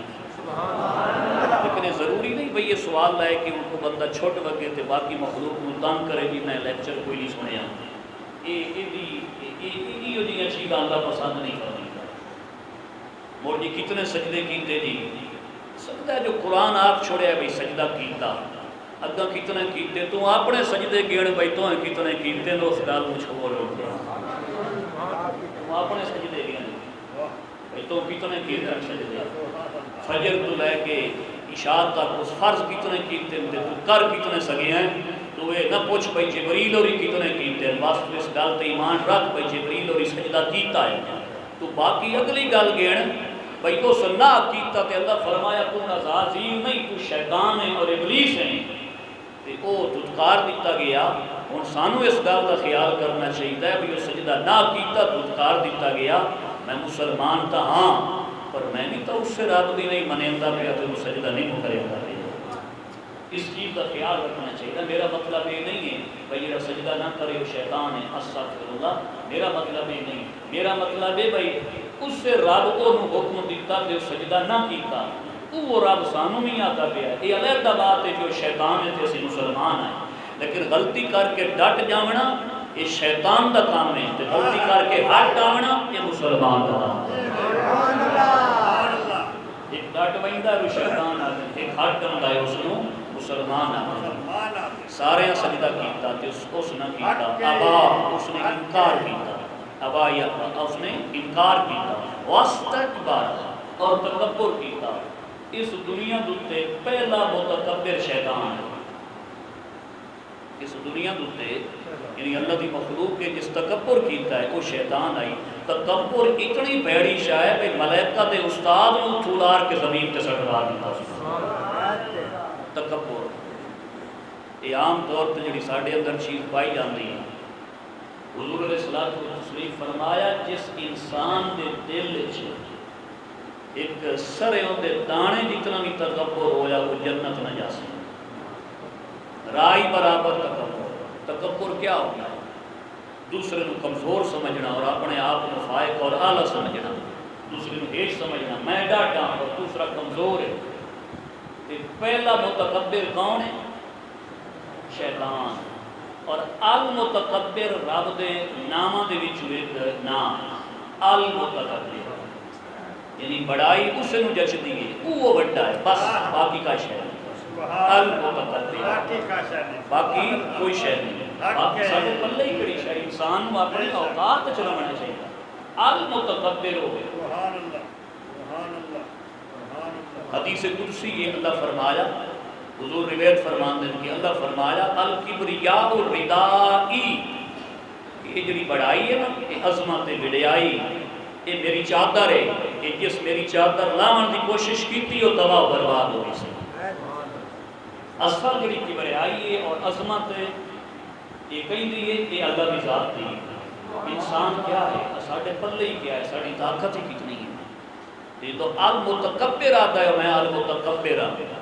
لیکن ضروری نہیں بھئی یہ سوال لائے کہ ان کو بندہ چھوٹ وگے تھے باقی مخلوق میں تنگ کرے بھی میں لیکچر کوئی نہیں سنیا. یہ جی اچھی اللہ پسند نہیں کرنی. اور جی کتنے سجدے کیتے جی سجدہ جو قرآن آپ چھوڑے ہے بھئی سجدہ کیتا اگا کتنے کیتے تو اپنے سجدے گیڑ بھئی تو ہیں کتنے کیتے تو اس گال مجھ کو بولو تو اپنے سجدے گیڑ بھئی تو کتنے کیتے سجدے فجر تو لے کے عشاء تک اس فرض کتنے کیتے تو کر کتنے سگے ہیں تو یہ نہ پوچھ بھئی جبریل اور کتنے کیتے بس تو اس گال تے ایمان رکھ بھئی جبریل اور سجدہ کیتا ہے تو باقی اگلی گال گیڑ بھئی تو سنہ کیتا تے اللہ فرمایا تو نزازیم نہیں تو شیطان ہے اور ابلیس ہیں تے او دھتکار دیتا گیا. اور سانو اس گل کا خیال کرنا چاہیے ہے بھی وہ سجدہ نہ کیتا دھتکار دیتا گیا. میں مسلمان تھا ہاں پر میں نہیں تو اس سے رب دی نہیں منیندا پیا تو وہ سجدہ نہیں کرے گا. اس چیز کا خیال رکھنا چاہیے. میرا مطلب یہ نہیں ہے بھئی یہ سجدہ نہ کرے وہ شیطان ہے استغفراللہ. میرا مطلب یہ نہیں. میرا مطلب ہے بھئی اس سے رب کو حکم دیتا کہ سجدہ نہ کیتا وہ رب سانو نہیں آتا پیا. یہ علیحدہ بات ہے جو شیطان ہے تو اسی مسلمان ہیں. لیکن غلطی کر کے ڈٹ جاونا یہ شیطان دا کام ہے تو غلطی کر کے ہٹ جاونا یہ مسلمان دا کام ہے. ایک ڈٹ بہندا ہے شیطان آ ایک ہٹ جاوندا ہے اس نو مسلمان آ. سارے سجدہ کیتا تے اس نہ کیتا ابا اس نے انکار کیتا. ابا یا اس نے انکار کیتا واستکبر اور تکبر کیتا. اس دنیا دوتے پہلا متکبر شیطان ہے. اس دنیا دوتے یعنی اللہ دی مخلوق کے جس تکبر کیتا ہے وہ شیطان آئی. تکبر اتنی بیڑی شاہ ہے کہ ملائکہ دے استاد نو تھولار کے زمین تے سٹوا دیتا. تکبر یہ عام طور تے جڑی ساڈے اندر چیز پائی جاندی ہے. حضور علیہ الصلوۃ والتسلیم فرمایا جس انسان دے دل وچ ایک سرے دے دانے جتنا بھی تکبر ہویا وہ جنت نہ جا سکے. رائی برابر تکبر. تکبر کیا ہوتا ہے؟ دوسرے نو کمزور سمجھنا اور اپنے آپ کو فائق اور اعلیٰ سمجھنا. دوسرے نو ہیچ سمجھنا میں ڈاٹا اور دوسرا کمزور ہے. پہلا متکبر کون ہے؟ شیطان اور المتکبر رب دے ناماں دے وچ ایک نام المتکبر یعنی بڑائی اس نو جچدی ہے وہ بڑا ہے بس باقی کا شے المتکبر باقی کوئی شے نہیں باقی سارے پلے ہی کڑی شے انسان نو اپنے اوقات چ رہنا چاہیے المتکبر ہو سبحان اللہ سبحان اللہ سبحان اللہ حدیث قدسی یہ اللہ فرمایا حضور روایت فرماندے ہیں کہ اللہ فرمایا الکبریاء ردائی یہ جڑی بڑائی ہے نا یہ عظمت وڈیائی یہ میری چادر ہے کہ جس میری چادر لاون دی کوشش کیتی او تباہ و برباد ہو گئی اصل جڑی کبریائی ہے اور عظمت ہے یہ کہیں دی ہے کہ اللہ کی ذات دی انسان کیا ہے ساڈے پلے ہی کیا ہے ساری طاقت ہی کتنی ہے یہ تو المتکبر آتا ہے میں المتکبر آتا ہے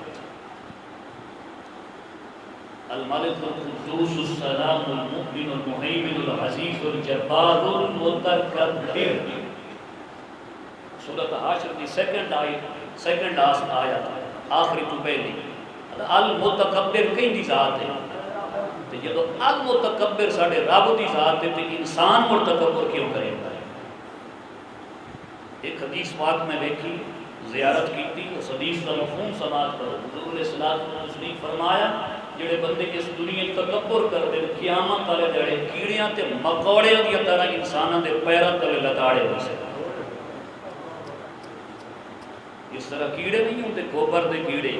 الملك القدوس السلام المؤمن المهيمن العزيز الجبار المتكبر سورۃ حشر دی سیکنڈ آیت آخری تو پہلی المتکبر کہیں دی ذات ہے تو جب المتکبر ساڑھے رب دی ذات ہے تو انسان مرتکبر کیوں کرے گا ایک حدیث پاک میں دیکھی زیارت کی تھی اس حدیث کا مفہوم سماعت کرو حضور علیہ السلام فرمایا جڑے بندے اس دنیا تکبر کر دے قیامت والے جڑے کیڑیاں تے مکوڑیاں دی طرح انساناں دے پیراں تے لتاڑے ہو سکتے اس طرح کیڑے نہیں ہوتے گوبر دے کیڑے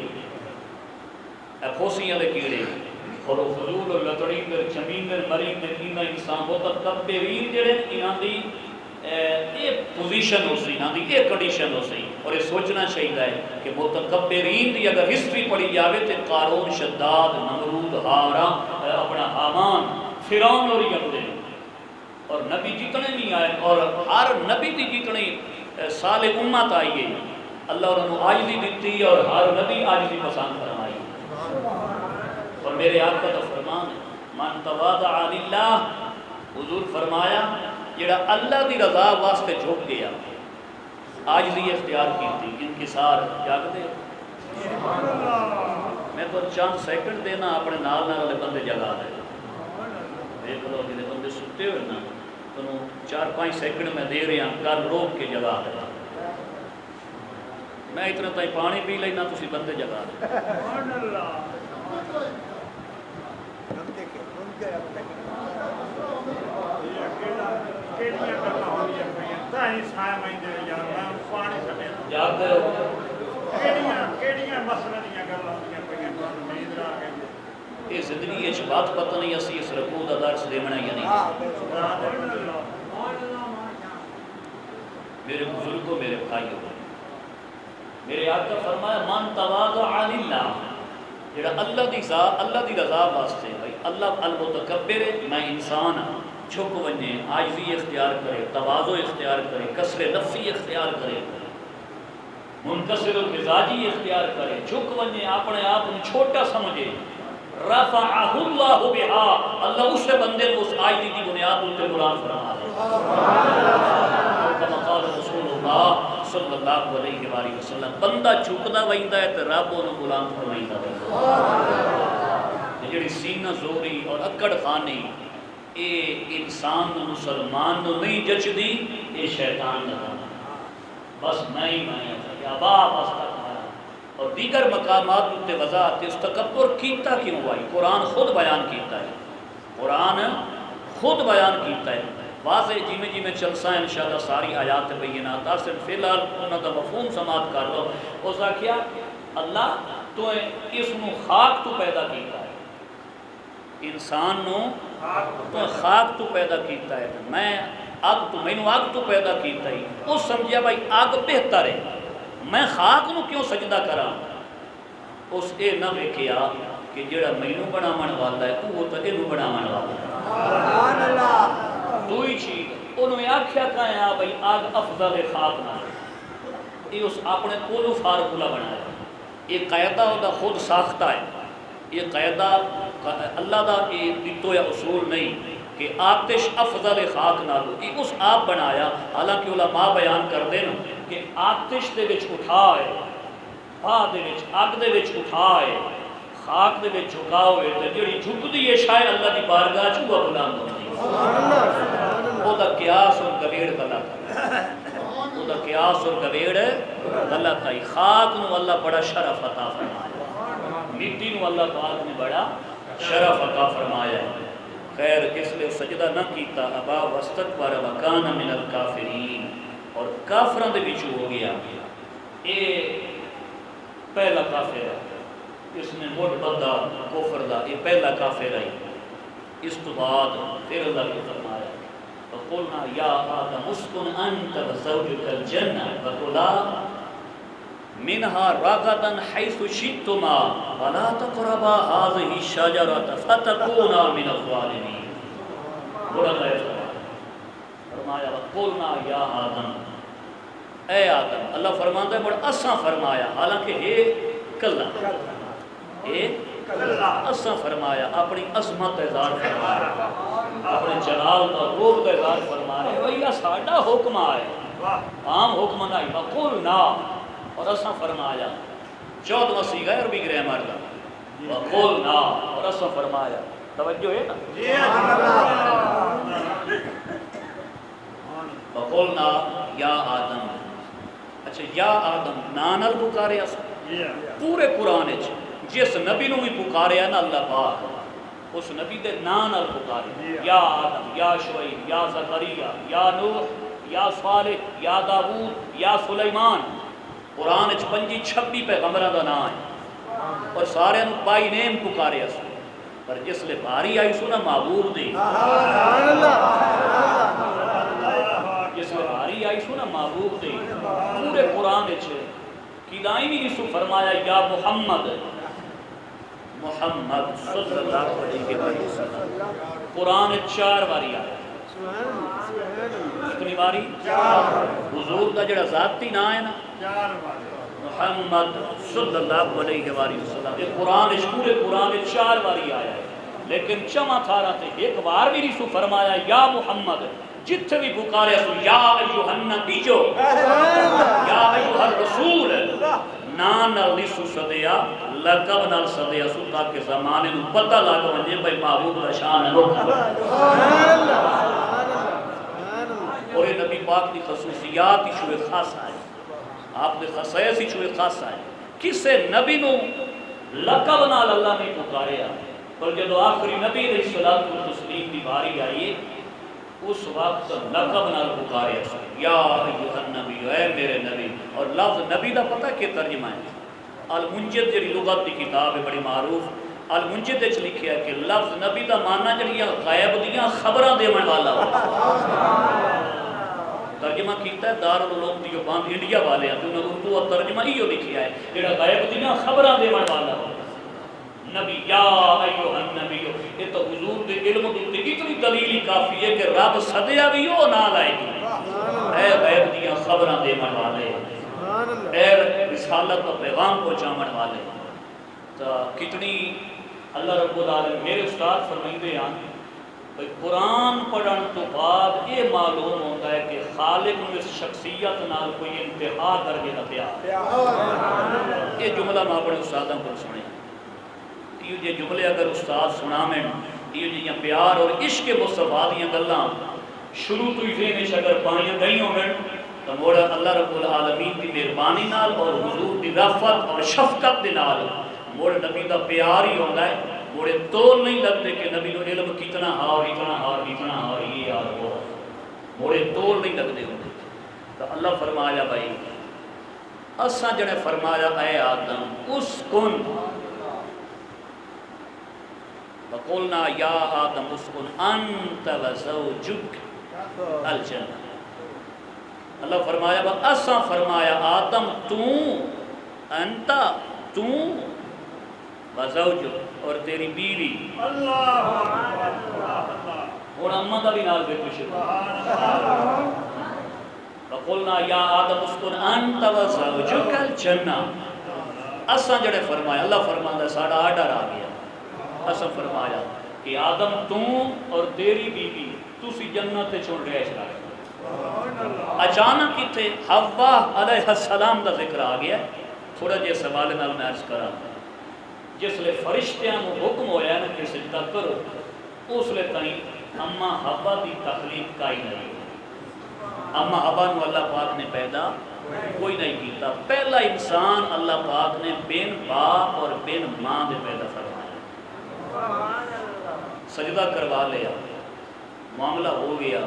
پھوسیاں دے کیڑے اور فضول اور لتڑی میں زمین میں مری میں کینا انسان ہوتا تکبرین جڑے انہاں دی ایک پوزیشن ہو سی انہاں دی ایک کنڈیشن ہو سی اور یہ سوچنا چاہیے ہے کہ متکبرین دی اگر ہسٹری پڑھی جاوے تے قارون شداد نمرود ہاراں اپنا حامان فرعون اور یہ دے اور نبی جتنے بھی آئے اور ہر نبی دی جتنی سال امت آئی ہے اللہ انہوں عاجزی دیتی اور ہر نبی عاجزی پسند فرمائی اور میرے آقا کا فرمان ہے من تواضع للہ حضور فرمایا جڑا اللہ دی رضا واسطے جھک گیا عاجزی اختیار کی تھی انکسار جاگ دے میں تو چند سیکنڈ دینا اپنے نال والے بندے جگا دے دیکھ لو جڑے بندے ستے ہوئے نا تو 4-5 سیکنڈ میں دے رہا گل روک کے جگا دے میں اتنا تھی پانی پی لینا تسی بندے جگا دے یہ زندگی اچھ بات پتہ نہیں اسی اس رکوع دا درس دیونا یا نہیں میرے بزرگوں میرے بھائیوں میرے آقا فرمایا من تواضع للہ جڑا اللہ دی رضا واسطے بھائی اللہ المتکبر میں انسان ہاں جھک ونے عاجزی اختیار کرے تواضع اختیار کرے کسر نفسی اختیار کرے منکسر المزاجی اختیار کرے جھک ونے اپنے آپ کو چھوٹا سمجھے رفعہ اللہ بہا اللہ اس بندے کو اس عاجزی کی بنیاد پر بلند فرما دے کما قال رسول اللہ صلی اللہ علیہ وآلہ وسلم بندہ جھکدا ویندا ہے تے رب اونوں بلند فرمائندا ہے جڑی سینہ زوری اور اکڑ خانی اے انسان مسلمان نو نہیں جچدی اے شیطان دا بس میں یا باپ استغفر اور دیگر مقامات تے وضاحت اس تکبر کیتا کیوں آئی قرآن خود بیان کیتا ہے قرآن خود بیان کیتا ہے واضح جی میں چلسا ہے انشاءاللہ ساری آیات بینات صرف فی الحال انہاں دا مفہوم سماعت کر لو اس آکھیا اللہ تو اس نو خاک تو پیدا کیتا ہے انسان نو تو خاک تو پیدا کیتا ہے میں اگ تو میں نو اگ تو پیدا کیتا ہے اس سمجھیا بھائی اگ بہتر ہے میں خاک نو کیوں سجدہ کراں اس اے نہ ویکھیا کہ جڑا مینوں بناون والا ہے وہ تو اینو بناون والا ہے سبحان اللہ دوئی چیز انہوں آکھیا کہیں آ بھائی آگ افضل خاک نہ یہ اس اپنے کولو فارمولہ بنایا یہ قاعدہ ہوتا خود ساختہ ہے یہ قاعدہ اللہ دا یہ دیتو یا اصول نہیں کہ آتش افضل خاک نہ لو یہ اس آپ بنایا حالانکہ علماء بیان کر دینا کہ آتش دے وچ اٹھائے دے وچ اگ دے وچ اٹھائے خاک دے وچ جھکاؤ ہے تے جڑی جھکدی ہے شاید اللہ دی بارگاہ چ وہ بلند ہوندی او دا قیاس اور گویڑ غلط ہے او دا قیاس اور گویڑ غلط ہے خاک نو اللہ بڑا شرف عطا فرمایا مٹی نو اللہ پاک نے بڑا شرف عطا فرمایا ہے خیر اس لیے سجدہ نہ کیتا ابا واستکبر وکان من الکافرین اور کافراں دے وچ ہو گیا اے پہلا کافر ہے اس نے موٹ بندہ کفر دا یہ پہلا کافر ہے اس تو بعد پھر اللہ نے فرمایا وقلنا یا آدم اسکن انت وزوجک الجنہ وکلا منها رغدا حيث شئتما ولا تقربا هذه الشجرة فتكونا من الظالمين بڑا فرمایا وقلنا یا آدم اے آدم اللہ فرماندا ہے بڑا اساں فرمایا حالانکہ ہے کلا اساں فرمایا اپنی عظمت اظہار فرمایا اپنے جلال کا روپ کا اظہار فرمایا بھئی ساڈا حکم ہے عام حکم نہیں وقلنا اور اساں فرمایا 14واں صیغہ عربی گرامر کا وقلنا اور اساں فرمایا توجہ ہے نا وقلنا یا آدم اچھا یا آدم نانل پکارے اساں پورے قرآن جس نبی نو بھی پکاریا نا اللہ پاک اس نبی دے نانل پکارے یا آدم یا شعیب یا زکریا یا نوح یا صالح یا داؤد یا سلیمان قرآن 25-26 پیغمبراں دا نام ہے اور سارے نو بائی نیم پکارے اس پر جس لے باری آئی سو نا محبوب دی جس لے باری آئی سو نا محبوب دی پورے قرآن کی دائمی اسو فرمایا یا محمد محمد صلی اللہ علیہ وسلم قرآن 4 باری آیا کتنی باری حضور دا جڑا ذاتی نا ہے نا محمد صلی اللہ علیہ وسلم یہ قرآن پورے قرآن 4 باری آیا ہے لیکن چما تھارا تے ایک بار بھی نہیں سو فرمایا یا محمد جتھے بھی پکارے سو یا ایوہ النبی جو یا ایوہ الرسول نان لیسو صدیا لقب نال صدیا سو تاکہ زمانے نو پتہ لگا ونجے بھئی محبوب دا شان ہے اور یہ نبی پاک دی خصوصیات ہی شوئے خاص آئے آپ نے خصائص ہی شوئے خاص آئے کسے نبی نو لقب نال اللہ نے پکارے پر جب آخری نبی علیہ السلام کو تسلیم دی باری آئیے اس وقت لقب نال پکارے یا ایوہ النبی اے میرے نبی اور لفظ نبی دا پتہ کہ ترجمہ ہے المنجد جڑی لغت دی کتاب ہے بڑی معروف المنجد وچ لکھیا ہے کہ لفظ نبی دا معنی جڑیاں غیب دیاں خبراں دیون والا ترجمہ کیتا ہے دارالعلوم دی بند انڈیا والے ہیں انہوں نے اردو اور ترجمہ ہی لکھیا ہے جڑا غیب دیاں خبراں دیون والا نبی یا ایوہ النبی یہ تو حضور دے علم دے اتنی دلیلی کافی ہے کہ رب صدیہ بھی ہو نہ لائے گی اے غیب دیاں خبراں دیون والے اے رسالت و پیغام پہنچاون والے تو کتنی اللہ رب العالمین میرے استاد فرمائندے ہیں قرآن پڑھن تو بعد یہ معلوم ہوتا ہے کہ خالق نے اس شخصیت نال کوئی انتہا درجے نہ پیا یہ جملہ میں اپنے استادوں کو سنے یہ جملے اگر استاد سنا میں یہ جیاں پیار اور عشق مصطفیٰ دیاں گلاں شروع تو ہی ذہن اگر پائیاں گئی ہوں تو موڑا اللہ رب العالمین کی مہربانی نال اور حضور کی رفت اور شفقت دے نال موڑا نبی دا پیار ہی ہوتا ہے موڑے تول نہیں لگتے کہ نبی نو علم کتنا ہار اتنا ہار اتنا ہار یہ یار وہ موڑے تول نہیں لگتے ہوتے تو اللہ فرمایا بھائی اساں جڑے فرمایا اے آدم اسکن وقلنا یا آدم اسکن انت وزوجک الجنہ اللہ فرمایا اساں فرمایا آدم تو انتا تو وزوجک اور تیری بیوی اور امہ دا بھی نال بیٹھ شروع وقلنا یا آدم اسکن انت وزوجک الجنہ اساں جڑے فرمایا اللہ فرمایا ساڑھا آڈر آ گیا اساں فرمایا کہ آدم تو اور تیری بیوی تسی جنت چھوڑ رہے شرائع اچانک کی تھے حوا علیہ السلام دا ذکر آ گیا تھوڑا جے سوال نال میں عرض کرا جس لئے فرشتیاں کو حکم ہویا نا کہ سجدہ کرو، اس لئے تائیں اما حوا دی تخلیق کائی نہیں. اما حوا نو اللہ پاک نے پیدا کوئی نہیں کیتا. پہلا انسان اللہ پاک نے بین باپ اور بین ماں دے پیدا فرمایا. سجدہ کروا لیا، معاملہ ہو گیا.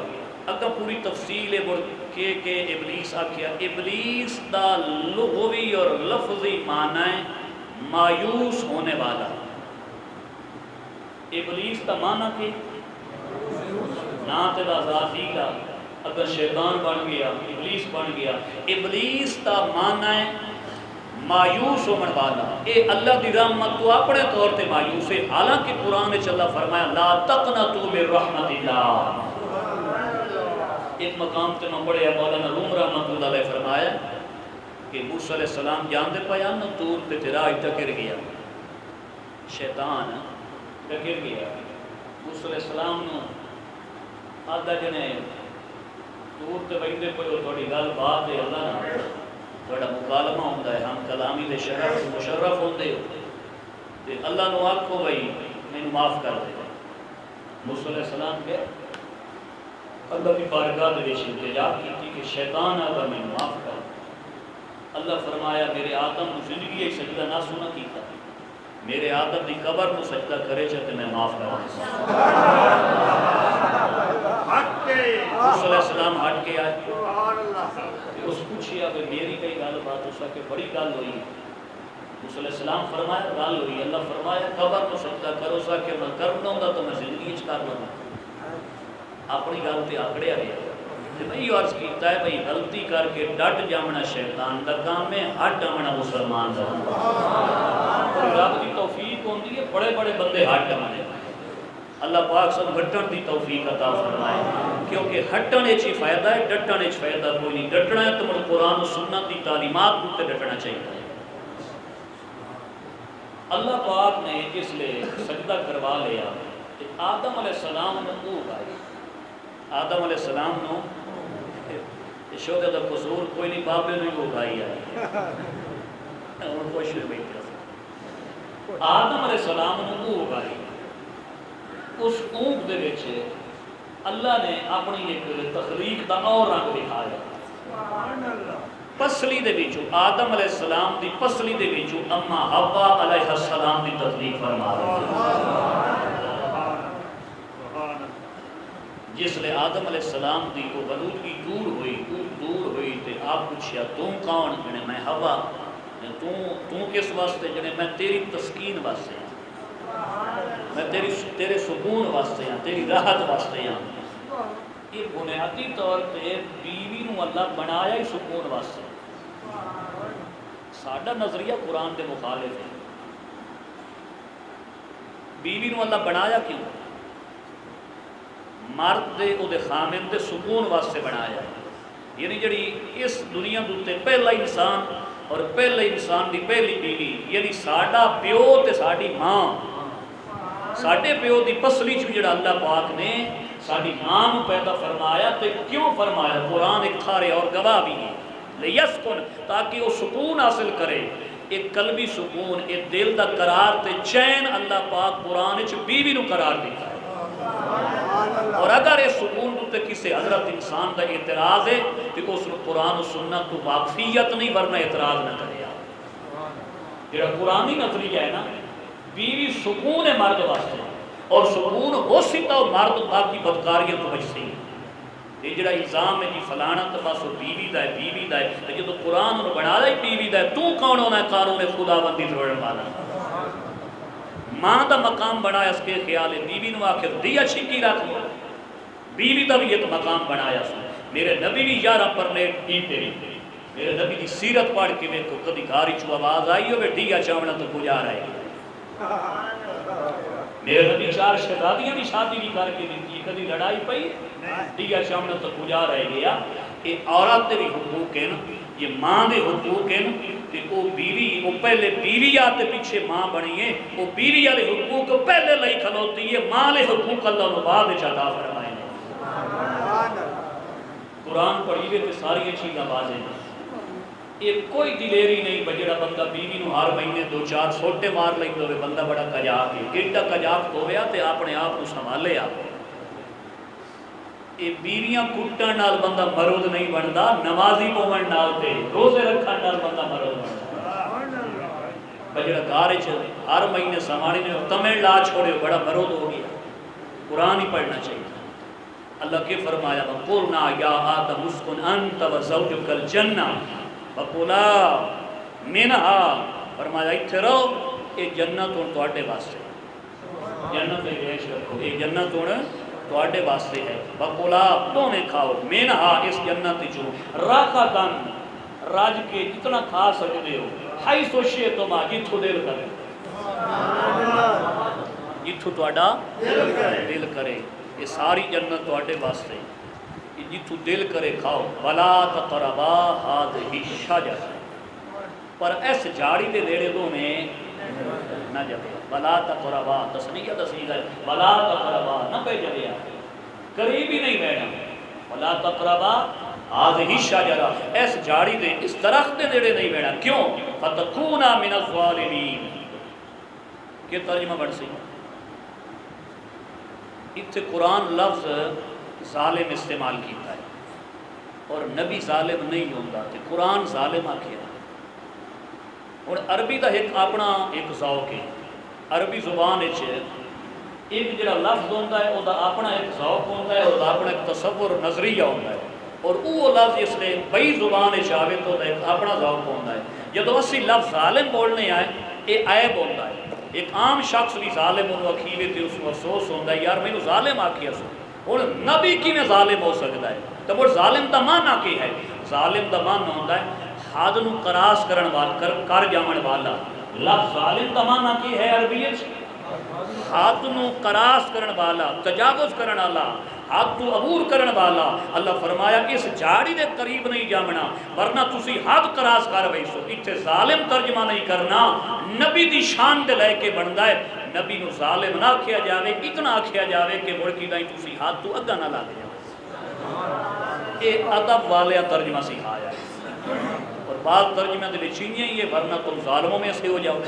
اگر پوری تفصیل ہے کہ ابلیس آکھیا، ابلیس دا لغوی اور لفظی معنی ہے مایوس ہونے والا. ابلیس دا معنی کہ نا تیرا ذاتی کا اگر شیطان بن گیا، ابلیس بن گیا. ابلیس دا معنی ہے مایوس ہونے والا. اے اللہ دی رحمت تو اپنے طور تے مایوس ہے. حالانکہ قرآن نے اللہ فرمایا لا تقنطوا من رحمت اللہ. ایک مقام تے میں پڑھیا مولانا روم رحمت اللہ علیہ فرمایا کہ موسیٰ علیہ السلام جاندے پایا نا طور پہ تیرا ٹکر گیا، شیطان ٹکر گیا. موسیٰ علیہ السلام نو آدھا جنے طور تے بیندے پہ تھوڑی گل بات ہے اللہ نا تھوڑا مکالمہ ہوندہ ہے، ہم کلامی دے شرف مشرف ہوندے ہو تے اللہ نو آکھو بھئی میں معاف کر دے. موسیٰ علیہ السلام کے اللہ کی بارگاہ دے وچ التجا کی کہ شیطان آگا میں معاف کر. اللہ فرمایا میرے آدم کو زندگی ایک سجدہ نہ سنا کیتا، میرے آدم دی قبر کو سجدہ کرے چاہتے میں معاف کر. موسیٰ علیہ السلام ہٹ کے آئے، اس پوچھیا کہ میری کئی گل بات ہو سکے بڑی گل ہوئی. موسیٰ علیہ السلام فرمایا گل ہوئی. اللہ فرمایا قبر کو سجدہ کرو سا کہ میں کرنا ہوں تو میں زندگی اچ کر لوں. اپنی گل تے آکڑے آ گیا. میں یہ عرض کیتا ہے بھئی غلطی کر کے ڈٹ جامنا شیطان دا کام ہے، ہٹ جامنا مسلمان دا. رب کی توفیق ہوندی ہے بڑے بڑے بندے ہٹ جامنے. اللہ پاک سب ہٹن دی توفیق عطا فرمائے، کیونکہ ہٹن اچ ہی فائدہ ہے، ڈٹن اچ فائدہ کوئی نہیں. ڈٹنا ہے تو مر قرآن و سنت دی تعلیمات تے ڈٹنا چاہیے. اللہ پاک نے اس لئے سجدہ کروا لیا کہ آدم علیہ السلام نے او گائی. آدم علیہ السلام نو شوکہ دا قصور کوئی نہیں، بابے نے ہو گائی ہے. اور خوش ہوئے بیٹھا سے آدم علیہ السلام نے او گائی. اس اونٹ دے وچے اللہ نے اپنی ایک تخلیق دا اور رنگ دکھایا. پسلی دے وچوں آدم علیہ السلام دی پسلی دے وچوں اما حوا علیہ السلام دی تخلیق فرما رہی. جس لئے آدم علیہ السلام دی کو غلوجی دور ہوئی تے آپ پوچھیا تم کون؟ جنے میں حوا. تم کس واسطے؟ جنے میں تیری تسکین واسطے ہیں، میں تیرے سکون واسطے ہیں، تیری راحت واسطے ہیں. یہ بنیادی طور پہ بیوی نو اللہ بنایا ہی سکون واسطے. ساڈا نظریہ قرآن دے مخالف ہے. بیوی نو اللہ بنایا کیوں؟ مرد دے او دے خامن دے سکون واسطے بنایا ہے. یعنی جڑی اس دنیا دوتے پہلا انسان اور پہلے انسان دی پہلی بیوی یعنی ساڈا پیو تے ساڈی ماں، ساڈے پیو دی پسلی چ جڑا اللہ پاک نے ساڈی ماں نو پیدا فرمایا. تے کیوں فرمایا؟ قرآن ایک تھارے اور گواہ بھی ہے لیسکن، تاکہ وہ سکون حاصل کرے. ایک قلبی سکون، ایک دل دا قرار تے چین اللہ پاک قرآن چ بیوی نو قرار دیتا ہے. اور اگر اس سکون تے کسی حضرت انسان دا اعتراض ہے تو اس نے قرآن و سنت تو واقفیت نہیں، ورنہ اعتراض نہ کرے. جڑا قرآنی نظریہ ہے نا بیوی سکون ہے مرد واسطے، اور سکون ہو سکتا ہو مرد باقی بدکاریاں تو بچ سی. یہ جڑا الزام ہے جی فلانا تو بس وہ بیوی دا ہے، بیوی دا ہے. جب قرآن نے بنا لیا بیوی دا ہے، تو کون ہونا ہے قانون خدا بندی توڑن والا؟ ماں دا مقام بنایا اس کے خیال ہے بیوی نو آخر دیا چھکی رکھ لو. بیوی دا بھی ایک مقام بنایا سو. میرے نبی بھی 11 پرلیٹ پیتے رہتے. میرے نبی دی سیرت پڑھ کے میرے کو کدی گھاری چو آواز آئی ہو ڈیا چاونا تو گزار آئے. میرے نبی 4 شہزادیاں بھی شادی بھی کر کے دیتی، کدی لڑائی پئی ڈیا چاونا تو گزار رہ گیا. یہ عورت دے بھی حقوق ہیں، یہ ماں دے حقوق ہیں. وہ بیوی وہ پہلے بیوی آتے پیچھے ماں بنی ہے. وہ بیوی والے حقوق پہلے لئی کھلوتی ہے، ماں لے حقوق اللہ نے بعد عطا فرمائے. قرآن پڑھی ہوئے تو ساری چیزاں واضح ہیں. یہ کوئی دلیری نہیں بجڑا بندہ بیوی نو ہر مہینے 2-4 سوٹے مار لیں ہوئے بندہ بڑا کجاک ہے ایڈا کجاک ہویا تے اپنے آپ کو سنبھالے آپ یہ بیویاں کٹن نال بندہ مرود نہیں بنتا نمازی پون نال تے روزے رکھن نال بندہ مرود بنتا بجڑا گھر ہر مہینے سمانے نے تمل لا چھوڑے بڑا مرود ہو گیا قرآن ہی پڑھنا چاہیے اللہ کے فرمایا وَقُلْنَا يَا آدَمُ اسْكُنْ أَنْتَ وَزَوْجُكَ الْجَنَّةَ وَقُلَا مِنْهَا فرمایا اتھے رہو یہ جنت ہوں تواڈے واسطے جنت ایش رکھو یہ جنت ہوں تواڈے واسطے ہے وَقُلَا دونے کھاؤ مِنْهَا اس جنت جو رَغَدًا راج کے جتنا کھا سکتے ہو حَيْثُ شِئْتُمَا جتھو دل کرے جتھو تواڈا دل کرے یہ ساری جنت تواڈے واسطے جتھو دل کرے کھاؤ وَلَا تَقْرَبَا هَٰذِهِ الشَّجَرَةَ پر اس جھاڑی دے نیڑے دونے نہ جبے وَلَا تَقْرَبَا تصنیہ تصنیہ ہے وَلَا تَقْرَبَا نہ پہ جبے قریب ہی نہیں بیٹھنا وَلَا تَقْرَبَا هَٰذِهِ الشَّجَرَةَ اس جھاڑی دے اس درخت دے نیڑے نہیں بیٹھنا کیوں فَتَكُونَا مِنَ الظَّالِمِينَ کہ ترجمہ بڑھ سی اتھے قرآن لفظ ظالم استعمال کیتا ہے اور نبی ظالم نہیں ہوتا تھے قرآن ظالم آکھیا اور عربی دا ایک اپنا ایک ذوق ہے عربی زبان ایک جڑا لفظ ہوتا ہے وہ اپنا ایک ذوق ہوتا ہے اور اپنا ایک تصور نظریہ ہوتا ہے اور وہ لفظ اس نے بئی زبان چاہے تو ایک اپنا ذوق ہوتا ہے جدو اسی لفظ ظالم بولنے آئے یہ عیب ہوتا ہے ایک عام شخص بھی ظالم انہوں اکھیلے تھے اس کو افسوس ہوتا ہے یار میں نے ظالم آکھیا سو اور نبی کی میں ظالم ہو سکتا ہے تو وہ ظالم دا معنی کی ہے ظالم دا معنی ہوتا ہے حد نو کراس کرن والا کر جاون والا لفظ ظالم دا معنی کی ہے عربیت حد نو کراس کرن والا تجاوز کرن والا حد تو عبور کرن والا اللہ فرمایا کہ اس جھاڑی دے قریب نہیں جامنا ورنہ تسی حد کراس کر ویسو اتھے ظالم ترجمہ نہیں کرنا نبی دی شان دے لے کے بندا ہے نبی نو ظالم نہ کیا جاوے اتنا آکھیا جاوے کہ مڑکی دائیں تسی حد تو اگا نہ لگ جاوے اے ادب والے ترجمہ سکھایا ہے اور بعض ترجمہ دے چینیاں یہ ورنہ تم ظالموں میں سے ہو جاؤ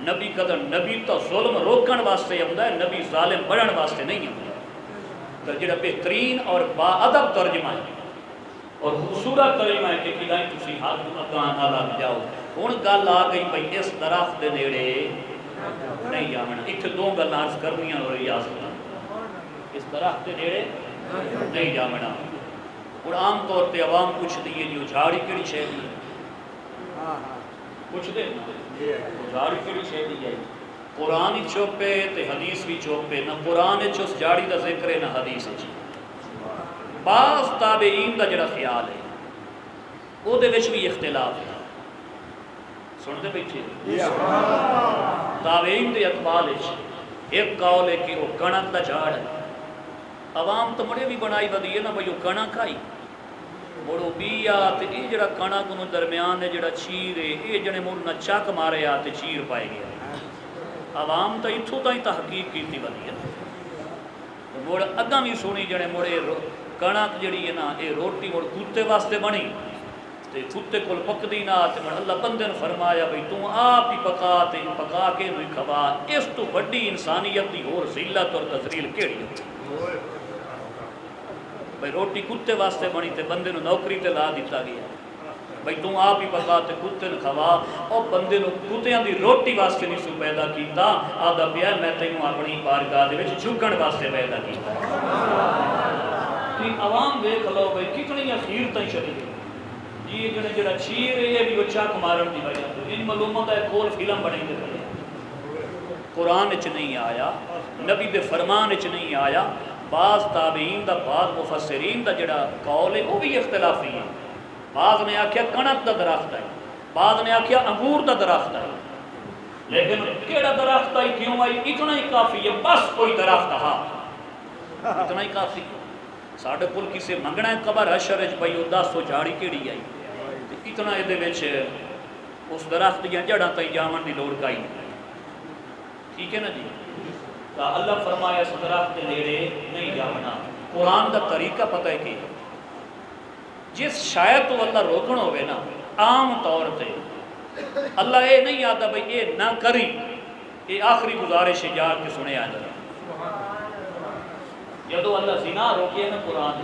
نبی قدر نبی تو ظلم روکن واسطے ہوتا ہے نبی ظالم بڑھن واسطے نہیں ہوتا تو جڑا بہترین اور با ادب ترجمہ ہے اور خوبصورت ترجمہ ہے کہ کدائیں تسی ہاتھ اگاں نہ لگ جاؤ ہن گل آ گئی بھئی اس درخت دے نیڑے نہیں جاونا اتھے دو گل عرض کرنیاں اور ریاست اس درخت دے نیڑے نہیں جاونا اور عام طور پہ عوام کچھ دیئے جو جھاڑی کیڑی شے دی کچھ دے جھاڑی کیڑی شے دی ہے قرآن ہی چوپے تے حدیث بھی چوپے نہ قرآن چوس جاڑی دا ذکر ہے نہ حدیث ہے بعض تابعین دا جڑا خیال ہے وہ دے وچ بھی اختلاف ہے سن دے بیٹھے تابعین دے اقبال ایک قول ہے کہ وہ کنک دا جھاڑ ہے عوام تو مڑے بھی بنائی بدی ہے نا بھئی وہ کنک آئی مڑو بھی آتے یہ جڑا کنک انہوں درمیان ہے جڑا چیر ہے یہ جڑے مڑ نہ چک مارے آتے چیر پائے گیا عوام تو اتھو تائیں تحقیق کیتی بدی ہے مڑ اگاں بھی سونی جڑے مڑے کنک جڑی ہے نا یہ روٹی مڑ کتے واسطے بنی تے کتے کول پکدی نہ تے مڑ اللہ بندے نے فرمایا بھئی تو آپ ہی پکا کے بھی کھوا اس تو بڑی انسانیت دی اور ذلت اور تذلیل کیڑی ہوتی بھئی روٹی کتے واسطے بنی تے بندے نو نوکری تے لا دیتا گیا بھئی تو آپ ہی پکا تے کتے نے کھوا اور بندے نو کتیاں دی روٹی واسطے نہیں سو پیدا کیتا آدھا پیا میں تینوں اپنی بارگاہ دے وچ جھکن واسطے پیدا کیتا عوام دیکھ لو بھئی کتنی اخیر تائیں چلی گئی یہ جڑے جڑا چیر ہے یہ بھی وہ چاک مارن دی وجہ سے ان معلومات ہے کول فلم بنے دے قرآن وچ نہیں آیا نبی دے فرمان وچ نہیں آیا بعض تابعین دا بعض مفسرین دا جڑا قول ہے وہ بھی اختلافی ہے بعض نے آکھیا کنک دا درخت ہے بعض نے آکھیا انگور دا درخت ہے لیکن کیڑا درخت ہے کیوں آئی اتنا ہی کافی ہے بس کوئی درخت ہاں اتنا ہی کافی ہے ساڑھے کل کسے منگنا ہے قبر اشرج بھئی او 10 جھاڑی کیڑی آئی اتنا یہ دے وچ اس درخت دیا جڑا تائی جامن دی لوڑ کائی ٹھیک ہے نا جی تو اللہ فرمایا اس درخت دے نیڑے نہیں جامنا قرآن دا طریقہ پتہ ہے کہ جس شاید تو اللہ روکن ہوئے نا عام طور تے اللہ یہ نہیں آتا بھئی یہ نہ کری، یہ آخری گزارش ہے جا کے سنے آ جائے. جدو اللہ زنا روکے نا قرآن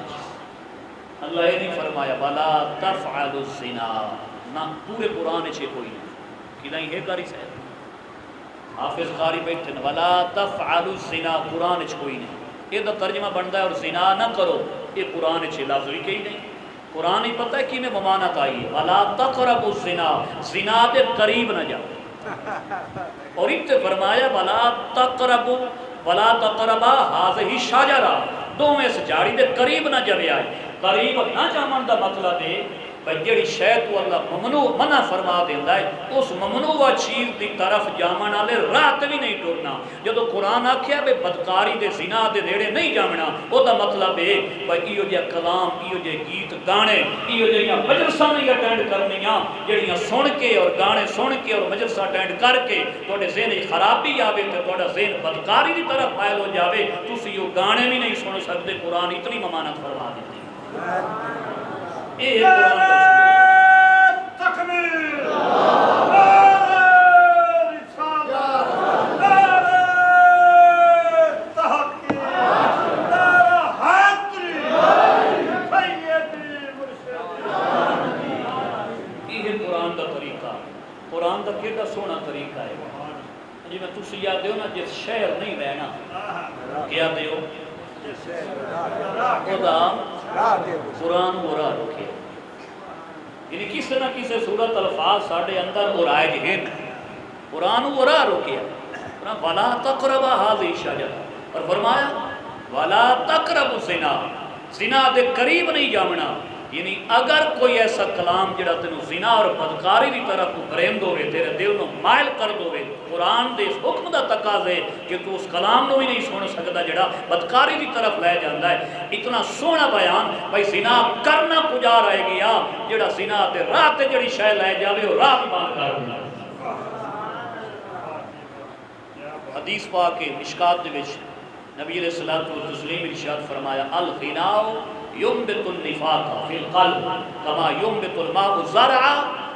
اللہ یہ نہیں فرمایا وَلَا تَفْعَلُ الزِّنَا، نہ پورے قرآن چھے کوئی نہیں کہ نہیں ہے کاری سے حافظ قاری بیٹھے نا وَلَا تَفْعَلُ الزِّنَا قرآن چھے کوئی نہیں. یہ تو ترجمہ بنتا ہے اور زنا نہ کرو، یہ قرآن چھے لفظ بھی کہیں نہیں. قرآن ہی پتہ ہے کہ میں ممانت آئی ہے وَلَا تَقْرَبُ الزِّنَا، زنا دے قریب نہ جاؤ. اور اتنے فرمایا وَلَا تَقْرَبُ وَلَا تَقْرَبَا هَذِهِ الشَّجَرَةَ، دو میں سے جاڑی دے قریب نہ جاوے آئے. قریب نہ جامن دا مطلب ہے بھئی جڑی شے تو اللہ ممنوع منع فرما دیندا ہے اس ممنوع چیز دی طرف جامن والے راہ تے بھی نہیں ٹرنا. جدو قرآن آکھیا بے بدکاری دے زنا دے نیڑے نہیں جامنا، او دا مطلب ہے بھئی ایو جے کلام، ایو جے گیت گانے، ایو جڑیاں مجلساں نہیں اٹینڈ کرنیاں، جڑیاں سن کے اور گانے سن کے اور مجلساں اٹینڈ کر کے تواڈے ذہن وچ خرابی آوے تے تواڈا ذہن بدکاری دی طرف مائل ہو جاوے، تسی او گانے بھی نہیں سن سکدے. قرآن اتنی ممانت فرما دیتی. یہ قرآن کا تکبیر، قرآن کا کیڑا سونا طریقہ ہے. جی میں تسی یاد دیو نا جس شہر نہیں رہنا کیا دیو خدا قرآن وہ راہ رکھے. یعنی کسی نہ کسی صورت الفاظ ساڑھے اندر اور آئے جہن قرآن وہ راہ رکھے. وَلَا تَقْرَبَا هَذِهِ الشَّجَرَةَ، اور فرمایا وَلَا تَقْرَبُ الزِّنَا، زنا دے قریب نہیں جامنا. یعنی اگر کوئی ایسا کلام جڑا تینوں زنا اور بدکاری دی طرف تو بریند ہوئے، تیرے دل نو مائل کر دوئے، قرآن دے اس حکم دا تقاضے کہ تو اس کلام نو بھی نہیں سن سکتا جڑا بدکاری دی طرف لے جاندہ ہے. اتنا سونا بیان بھائی زنا کرنا کجا رہے گیا، جڑا زنا تے راہ تے جڑی شے لے جاوے وہ راہ بھی بان کر دیا. حدیث پاک مشکات دے وچ نبی علیہ الصلوۃ والتسلیم ارشاد فرمایا الغناء ينبت النفاق في القلب كما ينبت الماء الزرع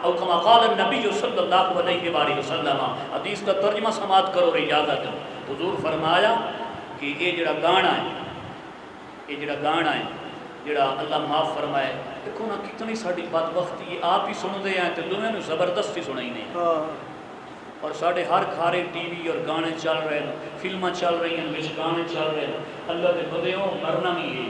او كما قال النبي صلی اللہ علیہ وآلہ وسلم. حدیث کا ترجمہ سماعت کرو اور اجازت. حضور فرمایا کہ یہ جڑا گانا ہے، یہ جڑا گانا ہے جڑا اللہ معاف فرمائے، دیکھو نا کتنی ساڑی بدبختی ہے، آپ ہی سن دے ہیں تو دنیا نے زبردستی سنائی نہیں. اور ساڑھے ہر کھارے ٹی وی اور گانے چل رہے ہیں، فلمیں چل رہی ہیں، بچ گانے چل رہے ہیں. اللہ دے بدے ہو مرنا نہیں ہے.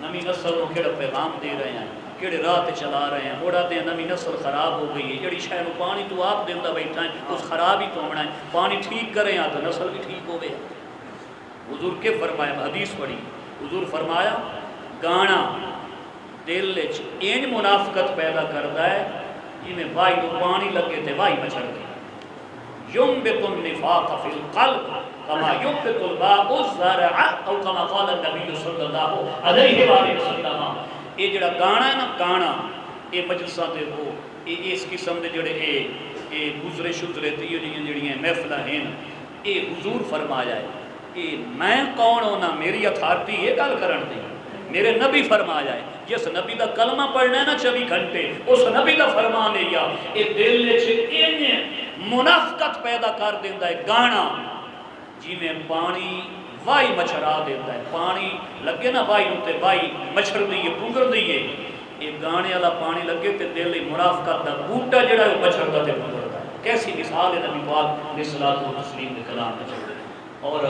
نمی نسل کو کیڑا پیغام دے رہے ہیں، کیڑے راہ چلا رہے ہیں. موڑا دے نمی نسل خراب ہو گئی ہے. جڑی شاید پانی تو آپ دیندہ بیٹھا ہے اس خراب ہی تو ہونا ہے. پانی ٹھیک کریں تو نسل بھی ٹھیک ہو گیا. حضور کے فرمایا، حدیث پڑھی، حضور فرمایا گانا دل انج منافقت پیدا کرتا ہے جی میں وائی تو پانی لگے تے وائی مچھڑ گئی. ينبت النفاق في القلب كما ينبت الماء الزرع او كما قال النبي صلی اللہ علیہ وآلہ وسلم. یہ جڑا گانا ہے نا، گانا یہ مجلساں تے ہو، اس قسم دے جڑے اے گزرے شزرے تے جڑیاں محفلاں ہیں، اے حضور فرمایا ہے کہ میں کون ہونا، میری اتھارٹی یہ گل کرن دی. میرے نبی فرمایا ہے جس نبی دا کلمہ پڑھنا ہے نا 24 گھنٹے، اس نبی دا فرمان ہے یا یہ دل وچ منافقت پیدا کر دیتا ہے گانا. جی میں پانی وائی مچھرا دیتا ہے. پانی لگے نا وائی ہوتے وائی مچھر دیئے پونگر دیئے، یہ گانے والا پانی لگے تے دل منافقت دا بوٹا جڑا ہے مچھر دا تے پونگر دا. کیسی مثال ہے نبی پاک علیہ الصلوۃ والتسلیم کے کلام میں. اور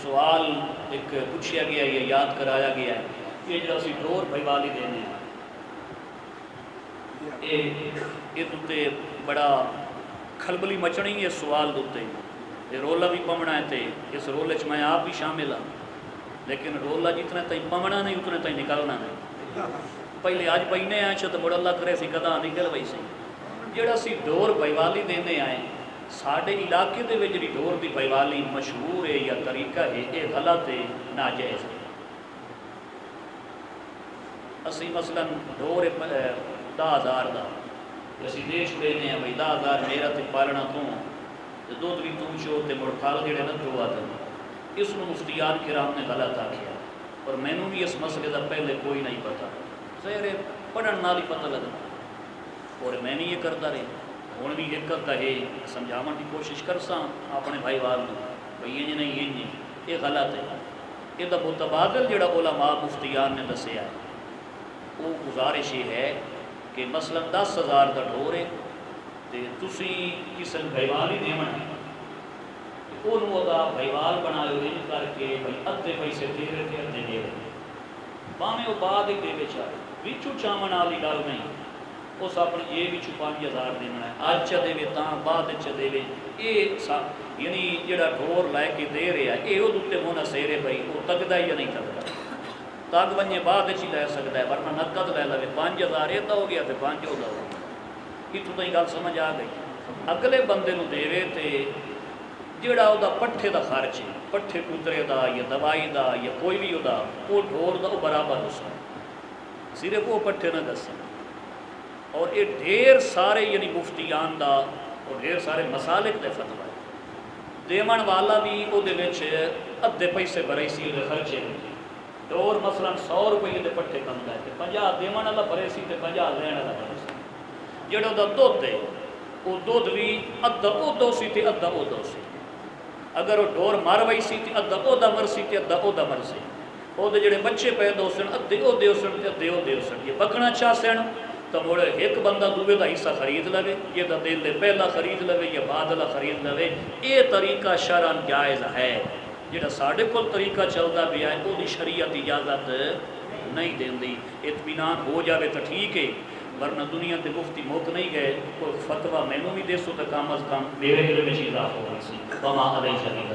سوال ایک پوچھیا گیا، یہ یاد کرایا گیا ہے، یہ جڑا سی ڈور بھائی والی دینے یہ دوتے بڑا کھلبلی مچنی ہے سوال دوتے. یہ رولا بھی پمنا ہے تے اس رولے چ میں آپ بھی شامل ہوں، لیکن رولا جتنا تھی پمنا نہیں اتنا تھی نکلنا نہیں. پہلے آج پہنے آئے چھو تو مڑ اللہ کرے سی کدا نکل بھائی سی. جڑا سی ڈور بھائیوالی دینے آئے ساڑھے علاقے دے وچ جڑی ڈور دی بھائیوالی مشہور ہے یا طریقہ ہے، یہ غلط ہے، ناجائز ہے. اسی مثلا ڈور 10,000 دا اسی دے چھڑے نے ہیں بھائی 10,000 میرا تے پالنا تو دودھ بھی تم چو تے مڑکھال جڑے نہ دو آدھے. اس میں مفتیان کرام نے غلط آکھیا اور میں نے بھی اس مسئلے دا پہلے کوئی نہیں پتا. ظاہر پڑھن نال ہی پتہ لگا اور میں بھی یہ کرتا رہے ہوں بھی ایک کہے سمجھاؤ کی کوشش کرساں اپنے بھائی وال بھائی یہ نہیں یہ غلط ہے یہ متبادل جڑا علماء مفتیان نے دسیا ہے وہ گزارش یہ ہے کہ مثلا 10,000 کا ڈور ہے تو تسی کسی بھائیوال ہی دیونا ہے وہ بھائیوال بناؤ ان کر کے بھائی ادھے پیسے دے رہے تھے ادھے دے رہے باہیں وہ بعد ایک دے چاہے بچوں چاون والی گل نہیں اس اپنے یہ بھی 5,000 دینا ہے اج چ دے تاں بعد چ دے یہ یعنی جڑا ڈور لے کے دے رہا ہے یہ وہ منحصر ہے بھائی وہ تگدا یا نہیں تگدا تگ ونجے بعد ہی لے سکتا ہے ورنہ نقد لے لے 5,000 یہ ہو گیا تو 5 ہو گیا اتوں تھی گل سمجھ آ گئی اگلے بندے نو دے تو جڑا وہ پٹھے دا خرچ ہے پٹھے کترے دا یا دوائی دا یا کوئی بھی وہ ڈور دا وہ برابر دس صرف وہ پٹھے نہ دس اور یہ ڈھیر سارے یعنی مفتیان دا اور ڈھیر سارے مسالک دے فتوی دیمن والا بھی وہ ادھے پیسے بھرے سی وہ خرچے ڈور مثلا 100 روپئے کے پٹھے کم لے کے 50 دیمن والا بھرے سی 50 لین والا بھرے سی جہاں وہ دھد ہے وہ دھد بھی ادھا وہ دو سی ادھا وہ دو سی اگر وہ ڈور مر وئی سی ادھا وہ مر سی ادھا وہ مر سی وہ جڑے بچے پیدا ہو سن ادھے وہ دے سن ادھے وہ دے سن یہ بکنا چاہ سن تو مڑ ایک بندہ دوے دا حصہ خرید لوے یہ دا دل دے پہلا خرید لوے یا بعد والا خرید لوے یہ طریقہ شرعن جائز ہے جڑا ساڈے کول طریقہ چلتا پیا ہے وہ شریعت اجازت نہیں دیندی اطمینان ہو جاوے تو ٹھیک ہے ورنہ دنیا تے مفتی مک نہیں گئے کوئی فتویٰ مینوں بھی دے سو تو کم از کم میرے علم میں اضافہ ہو سی وما علیہ شہید